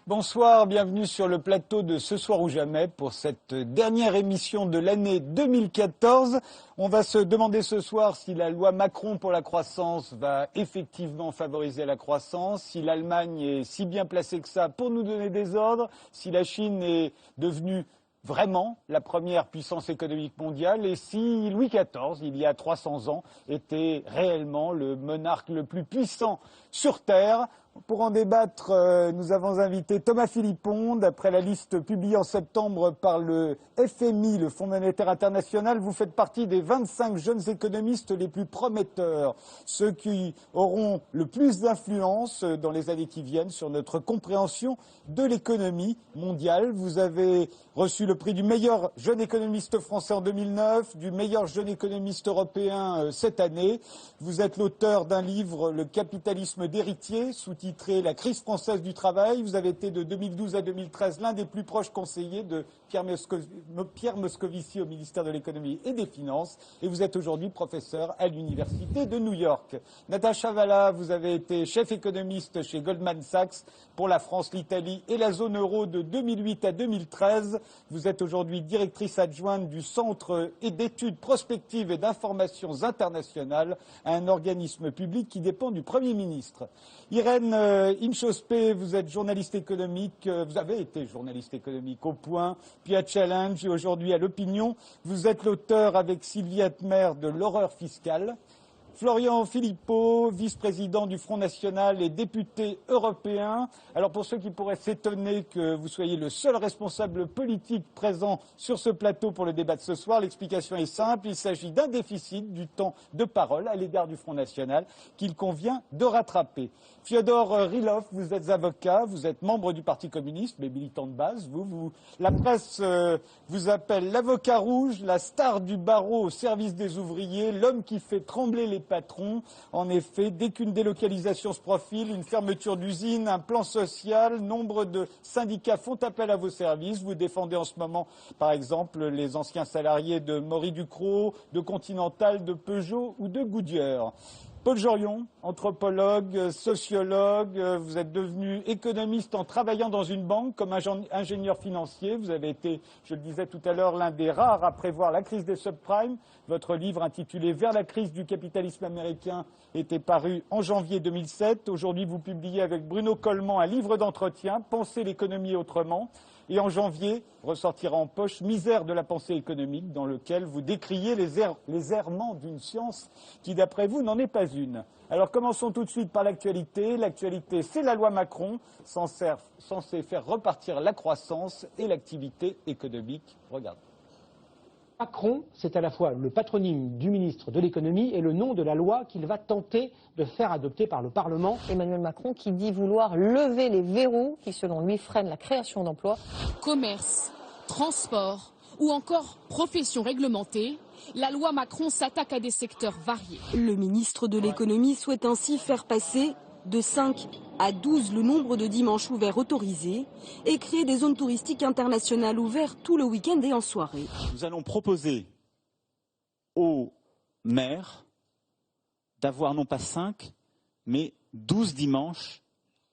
Bonsoir, bienvenue sur le plateau de Ce soir ou jamais pour cette dernière émission de l'année 2014. On va se demander ce soir si la loi Macron pour la croissance va effectivement favoriser la croissance, si l'Allemagne est si bien placée que ça pour nous donner des ordres, si la Chine est devenue vraiment la première puissance économique mondiale et si Louis XIV, il y a 300 ans, était réellement le monarque le plus puissant sur Terre. Pour en débattre, nous avons invité Thomas Philippon. D'après la liste publiée en septembre par le FMI, le Fonds monétaire international, vous faites partie des 25 jeunes économistes les plus prometteurs, ceux qui auront le plus d'influence dans les années qui viennent sur notre compréhension de l'économie mondiale. Vous avez reçu le prix du meilleur jeune économiste français en 2009, du meilleur jeune économiste européen cette année. Vous êtes l'auteur d'un livre, Le capitalisme d'héritier, sous-titré La crise française du travail. Vous avez été de 2012 à 2013 l'un des plus proches conseillers de Pierre Moscovici au ministère de l'économie et des finances. Et vous êtes aujourd'hui professeur à l'université de New York. Natacha Valla, vous avez été chef économiste chez Goldman Sachs pour la France, l'Italie et la zone euro de 2008 à 2013. Vous êtes aujourd'hui directrice adjointe du Centre d'études prospectives et d'informations internationales, un organisme public qui dépend du Premier ministre. Irène Inchospé, vous êtes journaliste économique, vous avez été journaliste économique au Point, puis à Challenge et aujourd'hui à l'Opinion. Vous êtes l'auteur avec Sylvie Atmer de L'horreur fiscale. Florian Philippot, vice-président du Front National et député européen. Alors pour ceux qui pourraient s'étonner que vous soyez le seul responsable politique présent sur ce plateau pour le débat de ce soir, l'explication est simple. Il s'agit d'un déficit du temps de parole à l'égard du Front National qu'il convient de rattraper. Fyodor Rylov, vous êtes avocat, vous êtes membre du Parti communiste, mais militant de base. La presse vous appelle l'avocat rouge, la star du barreau au service des ouvriers, l'homme qui fait trembler les patrons. En effet, dès qu'une délocalisation se profile, une fermeture d'usine, un plan social, nombre de syndicats font appel à vos services. Vous défendez en ce moment, par exemple, les anciens salariés de Maury Ducrot, de Continental, de Peugeot ou de Goodyear. Paul Jorion, anthropologue, sociologue, vous êtes devenu économiste en travaillant dans une banque comme ingénieur financier. Vous avez été, je le disais tout à l'heure, l'un des rares à prévoir la crise des subprimes. Votre livre intitulé « Vers la crise du capitalisme américain » était paru en janvier 2007. Aujourd'hui, vous publiez avec Bruno Coleman un livre d'entretien, « Penser l'économie autrement ». Et en janvier, ressortira en poche Misère de la pensée économique, dans lequel vous décriez les errements d'une science qui, d'après vous, n'en est pas une. Alors commençons tout de suite par l'actualité. L'actualité, c'est la loi Macron, censée faire repartir la croissance et l'activité économique. Regardez. Macron, c'est à la fois le patronyme du ministre de l'économie et le nom de la loi qu'il va tenter de faire adopter par le Parlement. Emmanuel Macron qui dit vouloir lever les verrous qui, selon lui, freinent la création d'emplois. Commerce, transport ou encore profession réglementée, la loi Macron s'attaque à des secteurs variés. Le ministre de l'économie souhaite ainsi faire passer de 5 à 12 le nombre de dimanches ouverts autorisés et créer des zones touristiques internationales ouvertes tout le week-end et en soirée. Nous allons proposer aux maires d'avoir non pas 5, mais 12 dimanches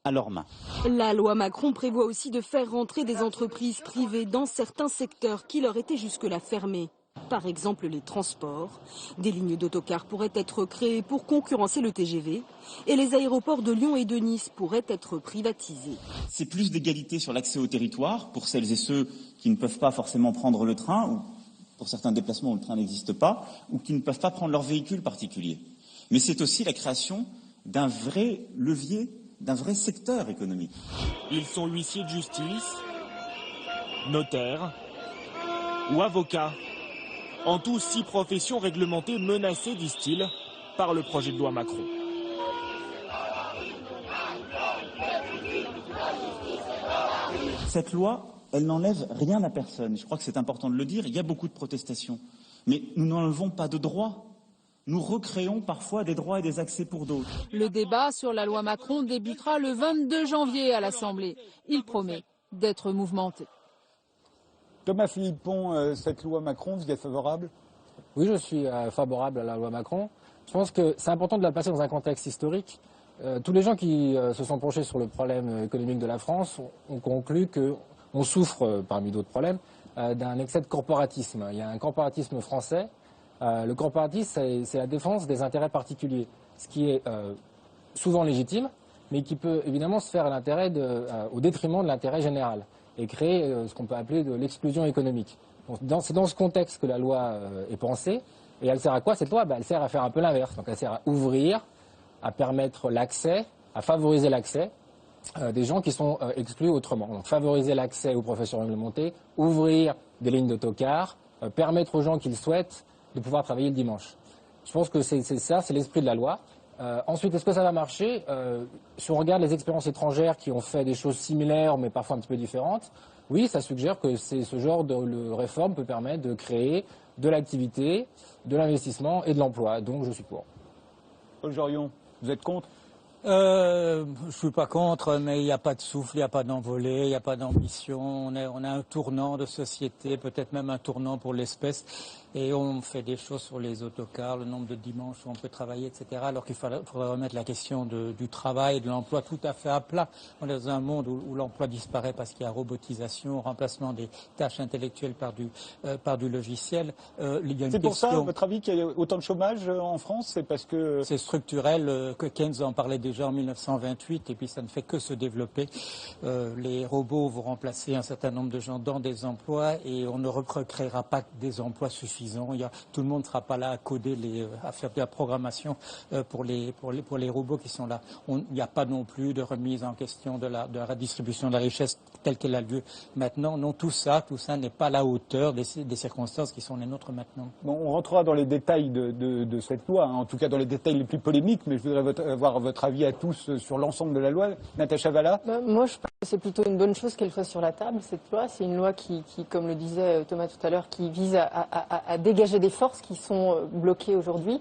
à leurs mains. La loi Macron prévoit aussi de faire rentrer des entreprises privées dans certains secteurs qui leur étaient jusque-là fermés. Par exemple les transports. Des lignes d'autocars pourraient être créées pour concurrencer le TGV et les aéroports de Lyon et de Nice pourraient être privatisés. C'est plus d'égalité sur l'accès au territoire pour celles et ceux qui ne peuvent pas forcément prendre le train, ou pour certains déplacements où le train n'existe pas, ou qui ne peuvent pas prendre leur véhicule particulier. Mais c'est aussi la création d'un vrai levier, d'un vrai secteur économique. Ils sont huissiers de justice, notaires ou avocats. En tout, 6 professions réglementées menacées, disent-ils, par le projet de loi Macron. Cette loi, elle n'enlève rien à personne. Je crois que c'est important de le dire. Il y a beaucoup de protestations. Mais nous n'enlevons pas de droits. Nous recréons parfois des droits et des accès pour d'autres. Le débat sur la loi Macron débutera le 22 janvier à l'Assemblée. Il promet d'être mouvementé. Thomas Philippon, cette loi Macron, vous êtes favorable? Oui, je suis favorable à la loi Macron. Je pense que c'est important de la placer dans un contexte historique. Tous les gens qui se sont penchés sur le problème économique de la France ont conclu qu'on souffre, parmi d'autres problèmes, d'un excès de corporatisme. Il y a un corporatisme français. Le corporatisme, c'est la défense des intérêts particuliers, ce qui est souvent légitime, mais qui peut évidemment se faire au détriment de l'intérêt général et créer ce qu'on peut appeler de l'exclusion économique. C'est dans ce contexte que la loi est pensée. Et elle sert à quoi cette loi? Elle sert à faire un peu l'inverse. Donc elle sert à ouvrir, à permettre l'accès, à favoriser l'accès des gens qui sont exclus autrement. Donc favoriser l'accès aux professions réglementées, ouvrir des lignes d'autocar, permettre aux gens qui le souhaitent de pouvoir travailler le dimanche. Je pense que c'est ça, c'est l'esprit de la loi. Ensuite, est-ce que ça va marcher? Si on regarde les expériences étrangères qui ont fait des choses similaires, mais parfois un petit peu différentes, oui, ça suggère que ce genre de réforme peut permettre de créer de l'activité, de l'investissement et de l'emploi. Donc, je suis pour. Paul Jorion, vous êtes contre? Je suis pas contre, mais il n'y a pas de souffle, il n'y a pas d'envolée, il n'y a pas d'ambition. On a un tournant de société, peut-être même un tournant pour l'espèce. Et on fait des choses sur les autocars, le nombre de dimanches où on peut travailler, etc. Alors qu'il faudrait remettre la question du travail et de l'emploi tout à fait à plat. On est dans un monde où l'emploi disparaît parce qu'il y a robotisation, remplacement des tâches intellectuelles par du logiciel. C'est pour ça, à votre avis, qu'il y a autant de chômage en France? C'est parce que... C'est structurel, que Keynes en parlait déjà en 1928, et puis ça ne fait que se développer. Les robots vont remplacer un certain nombre de gens dans des emplois et on ne recréera pas des emplois suffisants. Tout le monde ne sera pas là à coder, à faire de la programmation pour les robots qui sont là. Il n'y a pas non plus de remise en question de la redistribution de la richesse telle qu'elle a lieu maintenant. Non, tout ça n'est pas à la hauteur des circonstances qui sont les nôtres maintenant. Bon, on rentrera dans les détails de cette loi, hein, en tout cas dans les détails les plus polémiques, mais je voudrais avoir votre avis à tous sur l'ensemble de la loi. Natacha Valla? Moi, je pense que c'est plutôt une bonne chose qu'elle soit sur la table, cette loi. C'est une loi qui, comme le disait Thomas tout à l'heure, qui vise à dégager des forces qui sont bloquées aujourd'hui.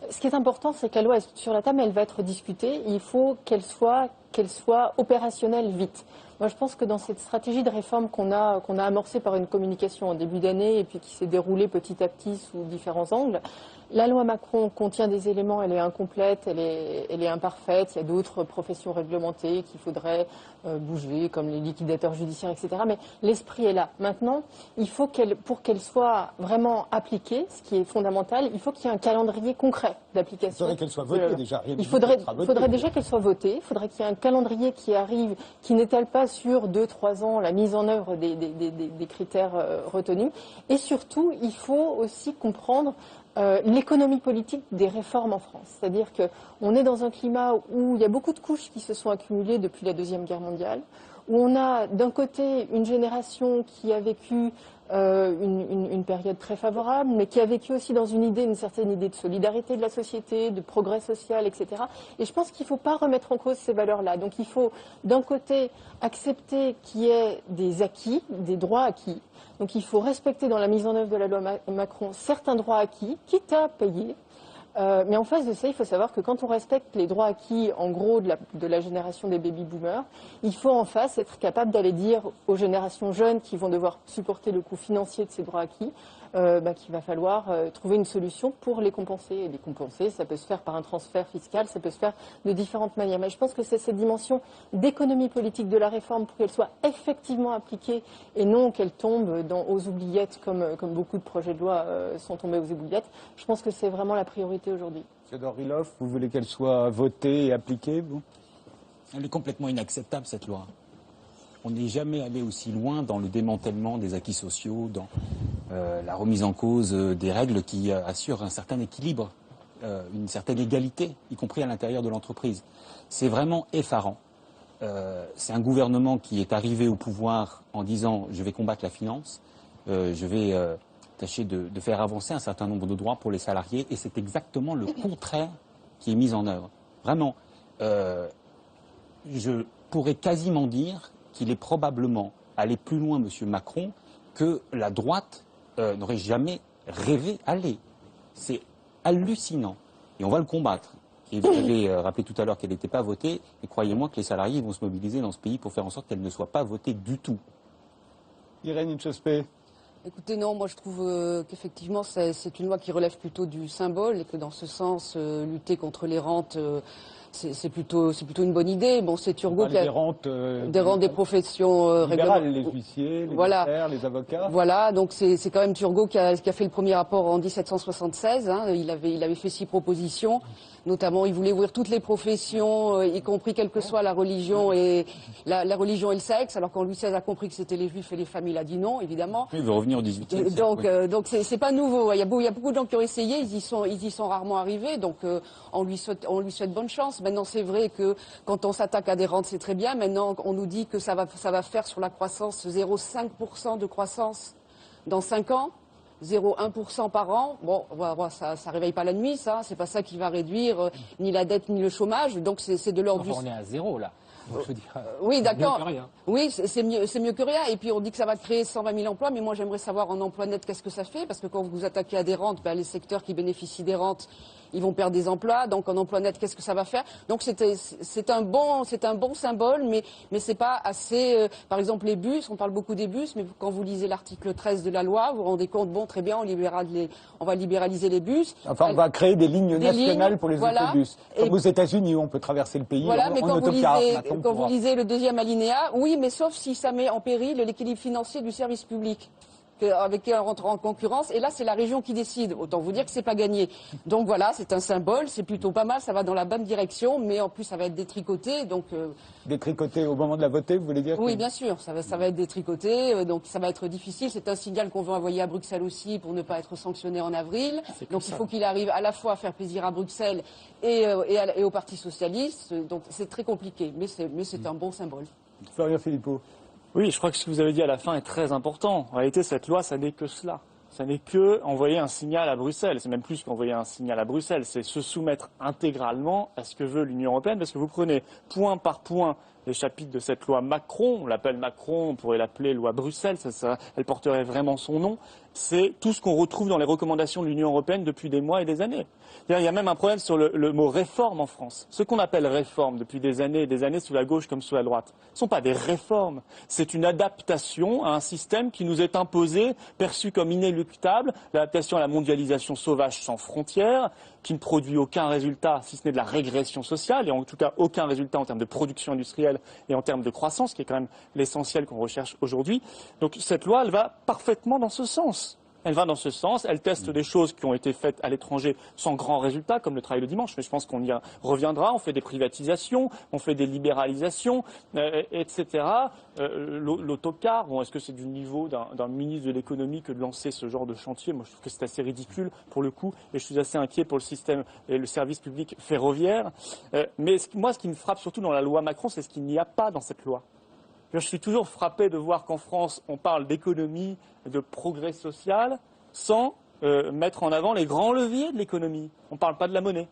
Ce qui est important, c'est que la loi est sur la table, elle va être discutée. Il faut qu'elle soit opérationnelle vite. Moi, je pense que dans cette stratégie de réforme qu'on a amorcée par une communication en début d'année et puis qui s'est déroulée petit à petit sous différents angles, la loi Macron contient des éléments, elle est incomplète, elle est imparfaite. Il y a d'autres professions réglementées qu'il faudrait bouger, comme les liquidateurs judiciaires, etc. Mais l'esprit est là. Maintenant, il faut pour qu'elle soit vraiment appliquée, ce qui est fondamental, il faut qu'il y ait un calendrier concret d'application. Il faudrait qu'elle soit votée déjà. Il faudrait déjà qu'elle soit votée. Il faudrait qu'il y ait un calendrier qui arrive, qui n'étale pas sur 2-3 ans la mise en œuvre des critères retenus. Et surtout, il faut aussi comprendre l'économie politique des réformes en France. C'est-à-dire qu'on est dans un climat où il y a beaucoup de couches qui se sont accumulées depuis la Deuxième Guerre mondiale, où on a d'un côté une génération qui a vécu une période très favorable, mais qui a vécu aussi dans une certaine idée de solidarité de la société, de progrès social, etc. Et je pense qu'il ne faut pas remettre en cause ces valeurs-là. Donc il faut d'un côté accepter qu'il y ait des acquis, des droits acquis. Donc il faut respecter dans la mise en œuvre de la loi Macron certains droits acquis, quitte à payer. Mais en face de ça, il faut savoir que quand on respecte les droits acquis, en gros, de la génération des baby-boomers, il faut en face être capable d'aller dire aux générations jeunes qui vont devoir supporter le coût financier de ces droits acquis, qu'il va falloir trouver une solution pour les compenser. Et les compenser, ça peut se faire par un transfert fiscal, ça peut se faire de différentes manières. Mais je pense que c'est cette dimension d'économie politique de la réforme pour qu'elle soit effectivement appliquée et non qu'elle tombe aux oubliettes comme beaucoup de projets de loi sont tombés aux oubliettes. Je pense que c'est vraiment la priorité aujourd'hui. M. Dorilov, vous voulez qu'elle soit votée et appliquée, vous? Elle est complètement inacceptable, cette loi. On n'est jamais allé aussi loin dans le démantèlement des acquis sociaux, dans la remise en cause des règles qui assurent un certain équilibre, une certaine égalité, y compris à l'intérieur de l'entreprise. C'est vraiment effarant. C'est un gouvernement qui est arrivé au pouvoir en disant « je vais combattre la finance, je vais tâcher de faire avancer un certain nombre de droits pour les salariés » et c'est exactement le contraire qui est mis en œuvre. Vraiment, je pourrais quasiment dire qu'il est probablement allé plus loin, M. Macron, que la droite n'aurait jamais rêvé aller. C'est hallucinant. Et on va le combattre. Et vous avez rappelé tout à l'heure qu'elle n'était pas votée. Et croyez-moi que les salariés vont se mobiliser dans ce pays pour faire en sorte qu'elle ne soit pas votée du tout. Irène Inchospé. Écoutez, non, moi je trouve qu'effectivement c'est une loi qui relève plutôt du symbole et que dans ce sens, lutter contre les rentes, C'est plutôt une bonne idée. Bon, c'est Turgot qui a des rentes des professions libérales, les huissiers, les notaires, les avocats. Voilà, donc c'est quand même Turgot qui a fait le premier rapport en 1776. Hein. Il avait fait 6 propositions. Notamment, il voulait ouvrir toutes les professions, y compris quelle que soit la religion et la religion et le sexe. Alors quand Louis XVI a compris que c'était les Juifs et les femmes, il a dit non, évidemment. Il veut revenir au XVIIIe siècle. Donc c'est pas nouveau. Il y a beaucoup de gens qui ont essayé, ils y sont rarement arrivés. Donc on lui souhaite bonne chance. Maintenant, c'est vrai que quand on s'attaque à des rentes, c'est très bien. Maintenant, on nous dit que ça va faire sur la croissance 0,5% de croissance dans 5 ans. 0,1% par an. Bon, ça réveille pas la nuit, ça. C'est pas ça qui va réduire ni la dette ni le chômage. Donc c'est de l'ordre du. On est à 0 là. Donc, je veux dire, oui, d'accord. Mieux que rien. Oui, c'est mieux que rien. Et puis on dit que ça va créer 120 000 emplois, mais moi j'aimerais savoir en emploi net qu'est-ce que ça fait, parce que quand vous vous attaquez à des rentes, les secteurs qui bénéficient des rentes, ils vont perdre des emplois. Donc en emploi net, qu'est-ce que ça va faire? Donc c'est un bon symbole, mais c'est pas assez. Par exemple les bus, on parle beaucoup des bus, mais quand vous lisez l'article 13 de la loi, vous vous rendez compte, bon, très bien, on va libéraliser les bus. Enfin, on va créer des lignes nationales pour les autobus. Comme aux États-Unis, on peut traverser le pays en autocar. Quand vous lisez le deuxième alinéa, oui, mais sauf si ça met en péril l'équilibre financier du service public avec qui on rentre en concurrence. Et là, c'est la région qui décide. Autant vous dire que c'est pas gagné. Donc voilà, c'est un symbole, c'est plutôt pas mal, ça va dans la bonne direction, mais en plus, ça va être détricoté. Donc détricoté au moment de la voter, vous voulez dire? Oui, bien sûr, ça va être détricoté, donc ça va être difficile. C'est un signal qu'on veut envoyer à Bruxelles aussi pour ne pas être sanctionné en avril. Donc il faut qu'il arrive à la fois à faire plaisir à Bruxelles et au Parti socialiste. Donc c'est très compliqué, mais c'est un bon symbole. Florian Philippot. Oui, je crois que ce que vous avez dit à la fin est très important. En réalité, cette loi, ça n'est que cela. Ça n'est que envoyer un signal à Bruxelles. C'est même plus qu'envoyer un signal à Bruxelles. C'est se soumettre intégralement à ce que veut l'Union européenne. Parce que vous prenez point par point les chapitres de cette loi Macron. On l'appelle Macron, on pourrait l'appeler loi Bruxelles. Elle porterait vraiment son nom. C'est tout ce qu'on retrouve dans les recommandations de l'Union européenne depuis des mois et des années. Il y a même un problème sur le mot réforme en France. Ce qu'on appelle réforme depuis des années et des années sous la gauche comme sous la droite, ce ne sont pas des réformes. C'est une adaptation à un système qui nous est imposé, perçu comme inéluctable, l'adaptation à la mondialisation sauvage sans frontières, qui ne produit aucun résultat, si ce n'est de la régression sociale, et en tout cas aucun résultat en termes de production industrielle et en termes de croissance, qui est quand même l'essentiel qu'on recherche aujourd'hui. Donc cette loi, elle va parfaitement dans ce sens. Elle va dans ce sens, elle teste des choses qui ont été faites à l'étranger sans grand résultat, comme le travail le dimanche, mais je pense qu'on y reviendra. On fait des privatisations, on fait des libéralisations, etc. L'autocar, bon, est-ce que c'est du niveau d'un ministre de l'économie que de lancer ce genre de chantier? Moi, je trouve que c'est assez ridicule, pour le coup, et je suis assez inquiet pour le système et le service public ferroviaire. Mais moi, ce qui me frappe surtout dans la loi Macron, c'est ce qu'il n'y a pas dans cette loi. Je suis toujours frappé de voir qu'en France, on parle d'économie, de progrès social, sans mettre en avant les grands leviers de l'économie. On ne parle pas de la monnaie.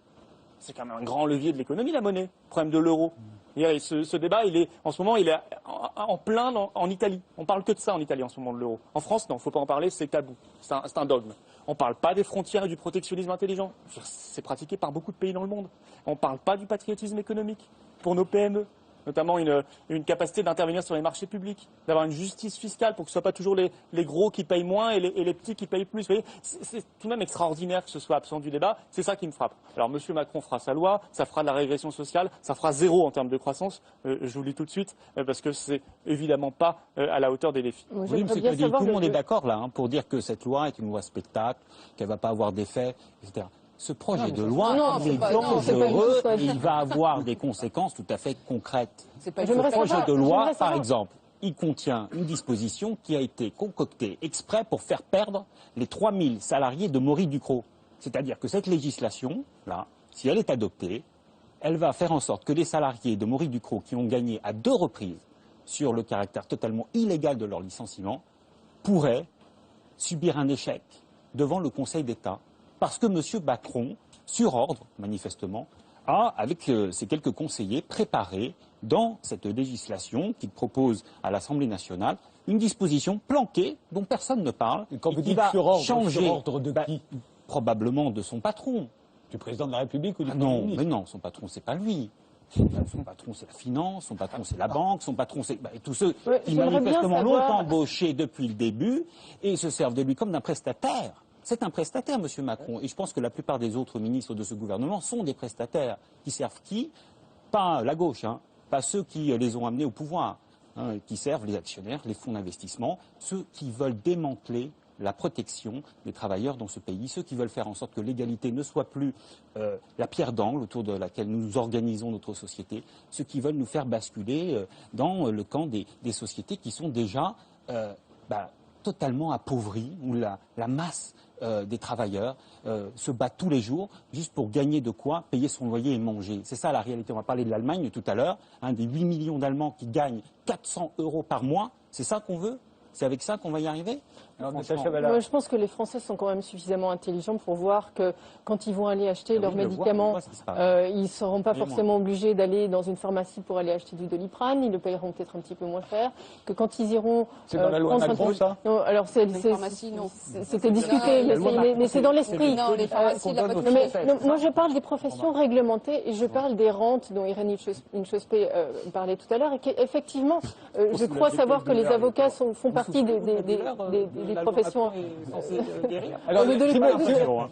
C'est quand même un grand levier de l'économie, la monnaie. Le problème de l'euro. Et ce débat, en ce moment, il est en plein en Italie. On ne parle que de ça en Italie en ce moment, de l'euro. En France, non, il ne faut pas en parler, c'est tabou. C'est un dogme. On ne parle pas des frontières et du protectionnisme intelligent. C'est pratiqué par beaucoup de pays dans le monde. On ne parle pas du patriotisme économique pour nos PME. Notamment une capacité d'intervenir sur les marchés publics, d'avoir une justice fiscale pour que ce ne soit pas toujours les gros qui payent moins et les petits qui payent plus. Vous voyez, c'est tout de même extraordinaire que ce soit absent du débat. C'est ça qui me frappe. Alors M. Macron fera sa loi, ça fera de la régression sociale, ça fera 0 en termes de croissance. Je vous le dis tout de suite, parce que c'est évidemment pas à la hauteur des défis. Oui, M. Clédy, tout le monde est d'accord là pour dire que cette loi est une loi spectacle, qu'elle ne va pas avoir d'effet, etc. Ce projet de loi, il est dangereux et il va avoir des conséquences tout à fait concrètes. Ce projet de loi, par exemple, il contient une disposition qui a été concoctée exprès pour faire perdre les 3000 salariés de Maurice Ducrot. C'est-à-dire que cette législation-là, si elle est adoptée, elle va faire en sorte que les salariés de Maurice Ducrot qui ont gagné à 2 reprises sur le caractère totalement illégal de leur licenciement pourraient subir un échec devant le Conseil d'État. Parce que M. Macron, sur ordre, manifestement, a, avec ses quelques conseillers, préparé dans cette législation qu'il propose à l'Assemblée nationale une disposition planquée dont personne ne parle. Et quand vous dites sur ordre de qui? Probablement de son patron. Du président de la République ou du Premier Non, ministre? mais non, son patron, c'est pas lui. Son patron, c'est la finance, son patron, c'est la banque, son patron, c'est tous ceux qui manifestement l'ont embauché depuis le début et se servent de lui comme d'un prestataire. C'est un prestataire, M. Macron. Et je pense que la plupart des autres ministres de ce gouvernement sont des prestataires. Qui servent qui? pas la gauche, hein, pas ceux qui les ont amenés au pouvoir, hein, qui servent les actionnaires, les fonds d'investissement, ceux qui veulent démanteler la protection des travailleurs dans ce pays, ceux qui veulent faire en sorte que l'égalité ne soit plus la pierre d'angle autour de laquelle nous organisons notre société, ceux qui veulent nous faire basculer dans le camp des sociétés qui sont déjà totalement appauvries, où la masse des travailleurs se bat tous les jours juste pour gagner de quoi payer son loyer et manger. C'est ça la réalité. On va parler de l'Allemagne tout à l'heure, des 8 millions d'Allemands qui gagnent 400 € par mois. C'est ça qu'on veut ? C'est avec ça qu'on va y arriver ? Je pense que les Français sont quand même suffisamment intelligents pour voir que quand ils vont aller acheter leurs médicaments, ils ne seront pas forcément obligés d'aller dans une pharmacie pour aller acheter du Doliprane. Ils le payeront peut-être un petit peu moins cher. Que quand ils iront... C'est dans la loi Macron, ça ? Non, alors c'était discuté, mais c'est dans l'esprit. Moi, je parle des professions réglementées et je parle des rentes dont Irène Hinchospé parlait tout à l'heure. Et qu'effectivement, je crois savoir que les avocats font partie des professions. Alors,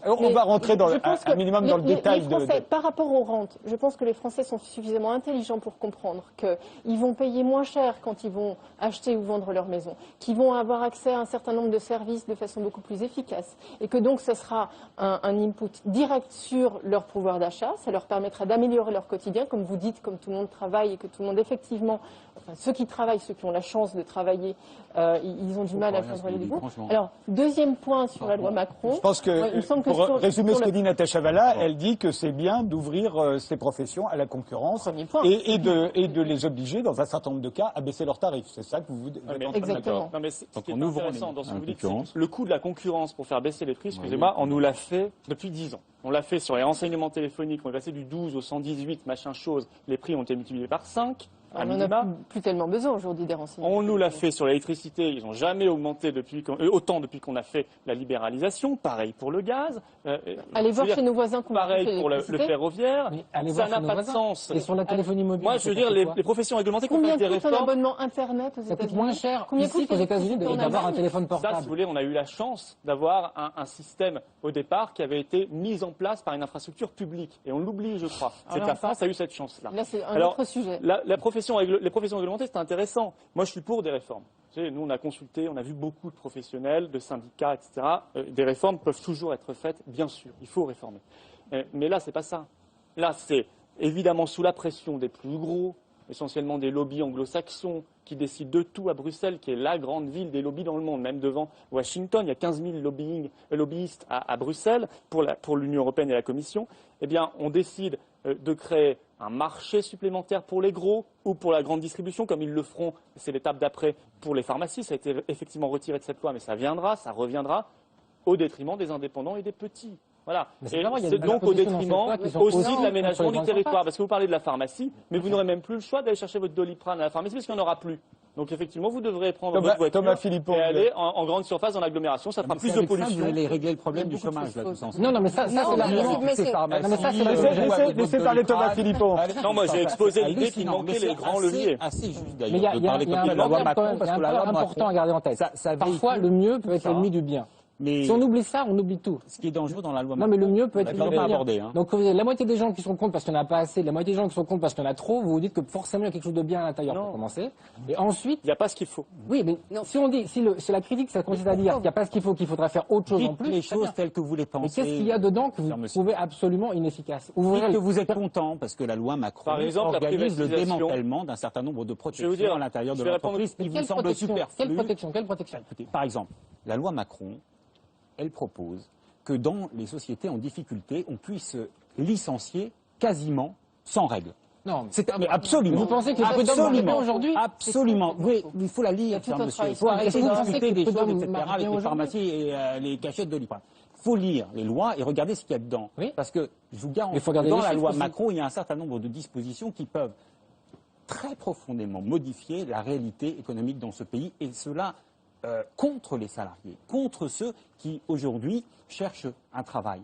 on va rentrer dans un minimum dans le détail. Par rapport aux rentes, je pense que les Français sont suffisamment intelligents pour comprendre qu'ils vont payer moins cher quand ils vont acheter ou vendre leur maison, qu'ils vont avoir accès à un certain nombre de services de façon beaucoup plus efficace, et que donc ce sera un input direct sur leur pouvoir d'achat. Ça leur permettra d'améliorer leur quotidien, comme vous dites, comme tout le monde travaille et que tout le monde effectivement, ceux qui travaillent, ceux qui ont la chance de travailler, ils ont du mal à joindre les bouts. Alors, deuxième point sur la loi Macron. Je pense que, pour résumer ce que dit Natacha Valla, elle dit que c'est bien d'ouvrir ces professions à la concurrence et de les obliger, dans un certain nombre de cas, à baisser leurs tarifs. C'est ça que vous êtes en train de dire. Non, mais ce qui est intéressant dans ce que vous dites, c'est le coût de la concurrence pour faire baisser les prix, excusez-moi, on nous l'a fait depuis 10 ans. On l'a fait sur les renseignements téléphoniques, on est passé du 12 au 118, machin chose, les prix ont été multipliés par 5. On n'en a plus tellement besoin aujourd'hui des renseignements. On nous l'a fait sur l'électricité, ils n'ont jamais augmenté autant depuis qu'on a fait la libéralisation. Pareil pour le gaz. Allez voir chez nos voisins. Pareil pour le ferroviaire. Ça n'a pas de sens. Et sur la téléphonie mobile. Moi, je veux dire, les professions réglementées qui ont fait des réformes. Combien coûte un abonnement Internet aux États-Unis ? Ça coûte moins cher ici qu'aux États-Unis d'avoir un téléphone portable. Ça, si vous voulez, on a eu la chance d'avoir un système au départ qui avait été mis en place par une infrastructure publique. Et on l'oublie, je crois. C'est que la France a eu cette chance-là. Là, c'est un autre sujet. Les professions réglementées, c'est intéressant. Moi, je suis pour des réformes. Nous, on a consulté, on a vu beaucoup de professionnels, de syndicats, etc. Des réformes peuvent toujours être faites, bien sûr. Il faut réformer. Mais là, c'est pas ça. Là, c'est évidemment sous la pression des plus gros, essentiellement des lobbies anglo-saxons, qui décident de tout à Bruxelles, qui est la grande ville des lobbies dans le monde, même devant Washington. Il y a 15 000 lobbyistes à Bruxelles pour l'Union européenne et la Commission. Eh bien, on décide de créer un marché supplémentaire pour les gros ou pour la grande distribution, comme ils le feront, c'est l'étape d'après, pour les pharmacies. Ça a été effectivement retiré de cette loi, mais ça reviendra au détriment des indépendants et des petits. Voilà. Et c'est donc au détriment aussi de l'aménagement du territoire. Parce que vous parlez de la pharmacie, mais vous n'aurez même plus le choix d'aller chercher votre Doliprane à la pharmacie parce qu'il n'y en aura plus. Donc effectivement, vous devrez prendre votre voiture et aller en grande surface dans l'agglomération. Ça fera plus de pollution. Vous allez régler le problème du chômage, là, tout ça. Non, mais ça, c'est l'argument. Laissez parler Thomas Philippon. Non, moi, j'ai exposé l'idée qu'il manquait les grands leviers. Assez juste, mais il y a un point important à garder en tête. Parfois, le mieux peut être l'ennemi du bien. Mais si on oublie ça, on oublie tout. Ce qui est dangereux dans la loi Macron. Non, mais le mieux peut être pas abordé. Hein. Donc, la moitié des gens qui sont contre parce qu'il n'y en a pas assez, la moitié des gens qui sont contre parce qu'il y en a trop, vous vous dites que forcément il y a quelque chose de bien à l'intérieur pour commencer. Et ensuite. Il n'y a pas ce qu'il faut. Oui, mais si on dit, si la critique, ça consiste à dire qu'il n'y a pas ce qu'il faut, qu'il faudrait faire autre chose en plus. Les choses telles que vous les pensez. Mais qu'est-ce qu'il y a dedans que vous trouvez absolument inefficace? Dites que vous êtes content parce que la loi Macron organise le démantèlement d'un certain nombre de protections à l'intérieur de l'entreprise qui vous semble superflu. Quelle protection? Par exemple, la loi Macron, elle propose que dans les sociétés en difficulté, on puisse licencier quasiment sans règle. Non, mais absolument. Vous pensez que absolument aujourd'hui? Absolument. Oui, il faut la lire, monsieur. Il faut arrêter de discuter des choses, etc., avec les pharmacies et les cachettes de Doliprane. Il faut lire les lois et regarder ce qu'il y a dedans. Oui. Parce que je vous garantis que dans la loi Macron, il y a un certain nombre de dispositions qui peuvent très profondément modifier la réalité économique dans ce pays, et cela contre les salariés, contre ceux qui aujourd'hui cherchent un travail.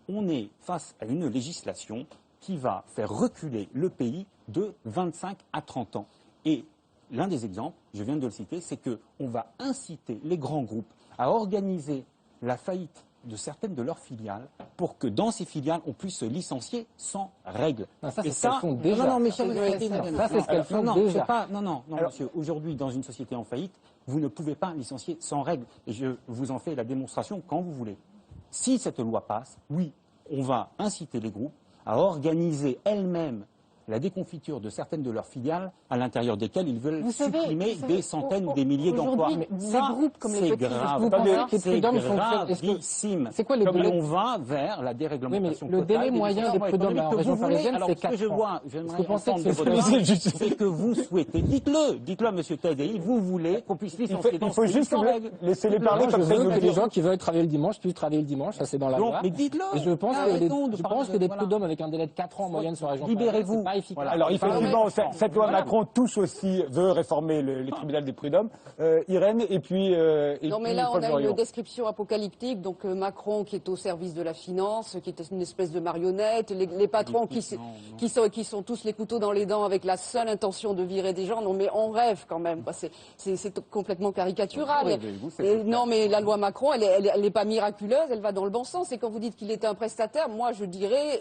On est face à une législation qui va faire reculer le pays de 25 à 30 ans. Et l'un des exemples, je viens de le citer, c'est qu'on va inciter les grands groupes à organiser la faillite de certaines de leurs filiales pour que dans ces filiales, on puisse se licencier sans règle. Non, ça, c'est Et ce qu'elles font déjà. Non, mais ça, c'est ce qu'elles font déjà. Non, monsieur. Aujourd'hui, dans une société en faillite, vous ne pouvez pas licencier sans règle. Et je vous en fais la démonstration quand vous voulez. Si cette loi passe, oui, on va inciter les groupes à organiser elles-mêmes la déconfiture de certaines de leurs filiales à l'intérieur desquelles ils veulent supprimer des centaines ou des milliers d'emplois. Les groupes comme les petits, grave. C'est gravissime. C'est quoi les délais? On va vers la déréglementation le délai moyen des prud'hommes en région parisienne, c'est 4 ans. C'est que vous souhaitez. Dites-le, monsieur Tadei, vous voulez qu'on puisse licencier dans ce pays sans règle. Laissez-les parler comme ça. Je veux que les gens qui veulent travailler le dimanche puissent travailler le dimanche, ça c'est dans la loi. Mais dites-le. Et je pense que des prud'hommes avec un délai de 4 ans en moyenne sur la région parisienne, libérez-vous. Voilà. Alors, effectivement, cette loi Macron touche aussi, veut réformer les tribunaux des prud'hommes. Irène, et puis. Non, mais là, on a une description apocalyptique. Donc, Macron qui est au service de la finance, qui est une espèce de marionnette, les patrons qui sont tous les couteaux dans les dents avec la seule intention de virer des gens. Non, mais on rêve quand même. C'est complètement caricatural. Non, mais la loi Macron, elle n'est pas miraculeuse, elle va dans le bon sens. Et quand vous dites qu'il est un prestataire, moi, je dirais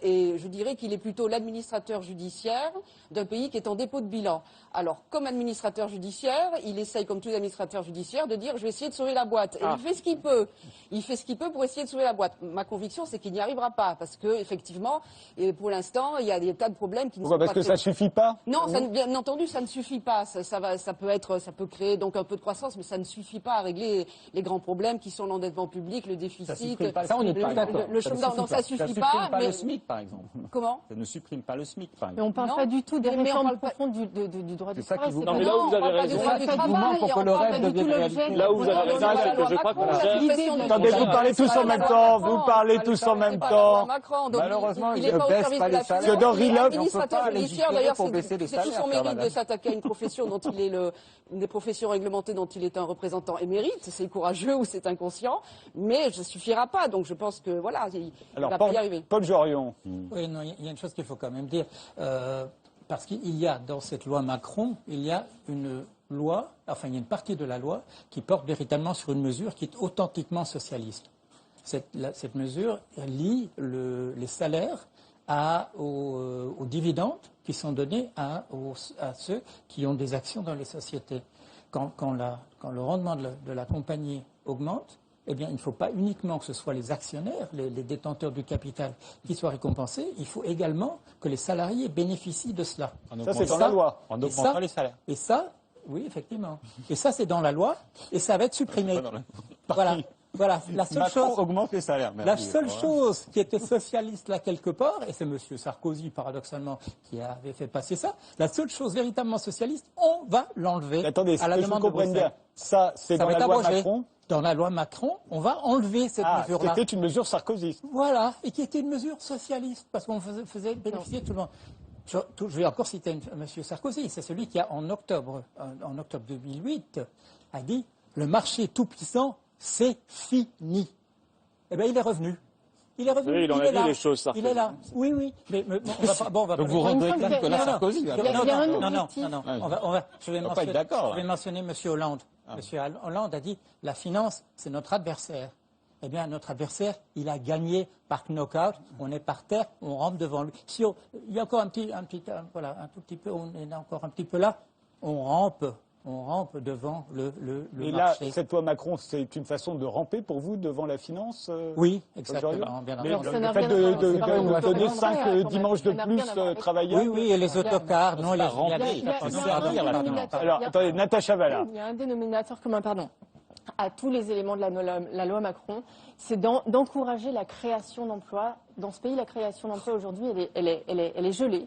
qu'il est plutôt l'administrateur judiciaire d'un pays qui est en dépôt de bilan. Alors, comme administrateur judiciaire, il essaye, comme tous les administrateurs judiciaires, de dire je vais essayer de sauver la boîte. Et il fait ce qu'il peut. Il fait ce qu'il peut pour essayer de sauver la boîte. Ma conviction, c'est qu'il n'y arrivera pas. Parce que, effectivement, et pour l'instant, il y a des tas de problèmes qui ne sont pas... Parce que ça suffit pas? Non, bien entendu, ça ne suffit pas. Ça peut créer donc un peu de croissance, mais ça ne suffit pas à régler les grands problèmes qui sont l'endettement public, le déficit, ça, on est pas d'accord. le chômage. Donc ça suffit pas. Mais le SMIC, par exemple. Comment? Ça ne supprime pas le SMIC, par exemple. Mais on ne parle pas du tout des réformes profondes du droit du travail. Non, mais là où vous avez raison, là où vous avez raison, c'est que je crois que attendez, vous parlez tous en même temps. Vous parlez tous en même temps. Malheureusement, il n'est pas au service de la finance. Theodore Rilov, L'administrateur judiciaire, d'ailleurs, c'est tout son mérite de s'attaquer à une profession dont il est une des professions réglementées dont il est un représentant émérite. C'est courageux ou c'est inconscient, mais ça ne suffira pas. Donc je pense que voilà, il va pas y arriver. Paul Jorion. Oui, non, il y a une chose qu'il faut quand même dire. Parce qu'il y a dans cette loi Macron, il y a une loi, enfin il y a une partie de la loi qui porte véritablement sur une mesure qui est authentiquement socialiste. Cette mesure lie les salaires aux dividendes qui sont donnés à ceux qui ont des actions dans les sociétés. Quand le rendement de la compagnie augmente, eh bien, il ne faut pas uniquement que ce soit les actionnaires, les détenteurs du capital qui soient récompensés, il faut également que les salariés bénéficient de cela. Ça, c'est dans la loi. En augmentant les salaires. Et ça, oui, effectivement. Et ça, c'est dans la loi, et ça va être supprimé. Voilà. La seule chose augmente les salaires. La seule chose qui était socialiste là quelque part, et c'est M. Sarkozy, paradoxalement, qui avait fait passer ça, la seule chose véritablement socialiste, on va l'enlever à la demande de Bruxelles. Ça, c'est dans la loi Macron. Dans la loi Macron, on va enlever cette mesure-là. C'était une mesure sarkozyste. Voilà, et qui était une mesure socialiste, parce qu'on faisait bénéficier tout le monde. Je vais encore citer M. Sarkozy, c'est celui qui, en octobre 2008, a dit « Le marché tout-puissant, c'est fini ». Eh bien, il est revenu. Il est revenu. Oui, il en a dit des choses, Sarkozy. Il est là. Oui. Mais on va Donc vous rendez compte que là, Sarkozy... Non. Je vais mentionner M. Hollande. M. Hollande a dit « La finance, c'est notre adversaire ». Eh bien, notre adversaire, il a gagné par knock-out. On est par terre, on rampe devant lui. Si il y a encore un tout petit peu, on est encore un petit peu là, on rampe devant le et marché. Et là, cette loi Macron, c'est une façon de ramper pour vous devant la finance Oui, exactement. Bien le fait de donner 5 dimanches de plus travaillables. Oui, et les autocars, non, les ramper. Alors, attendez, Natacha Valla. Il y a un dénominateur commun, à tous les éléments de la loi Macron, c'est d'encourager la création d'emplois. Dans ce pays, la création d'emplois aujourd'hui, elle est gelée.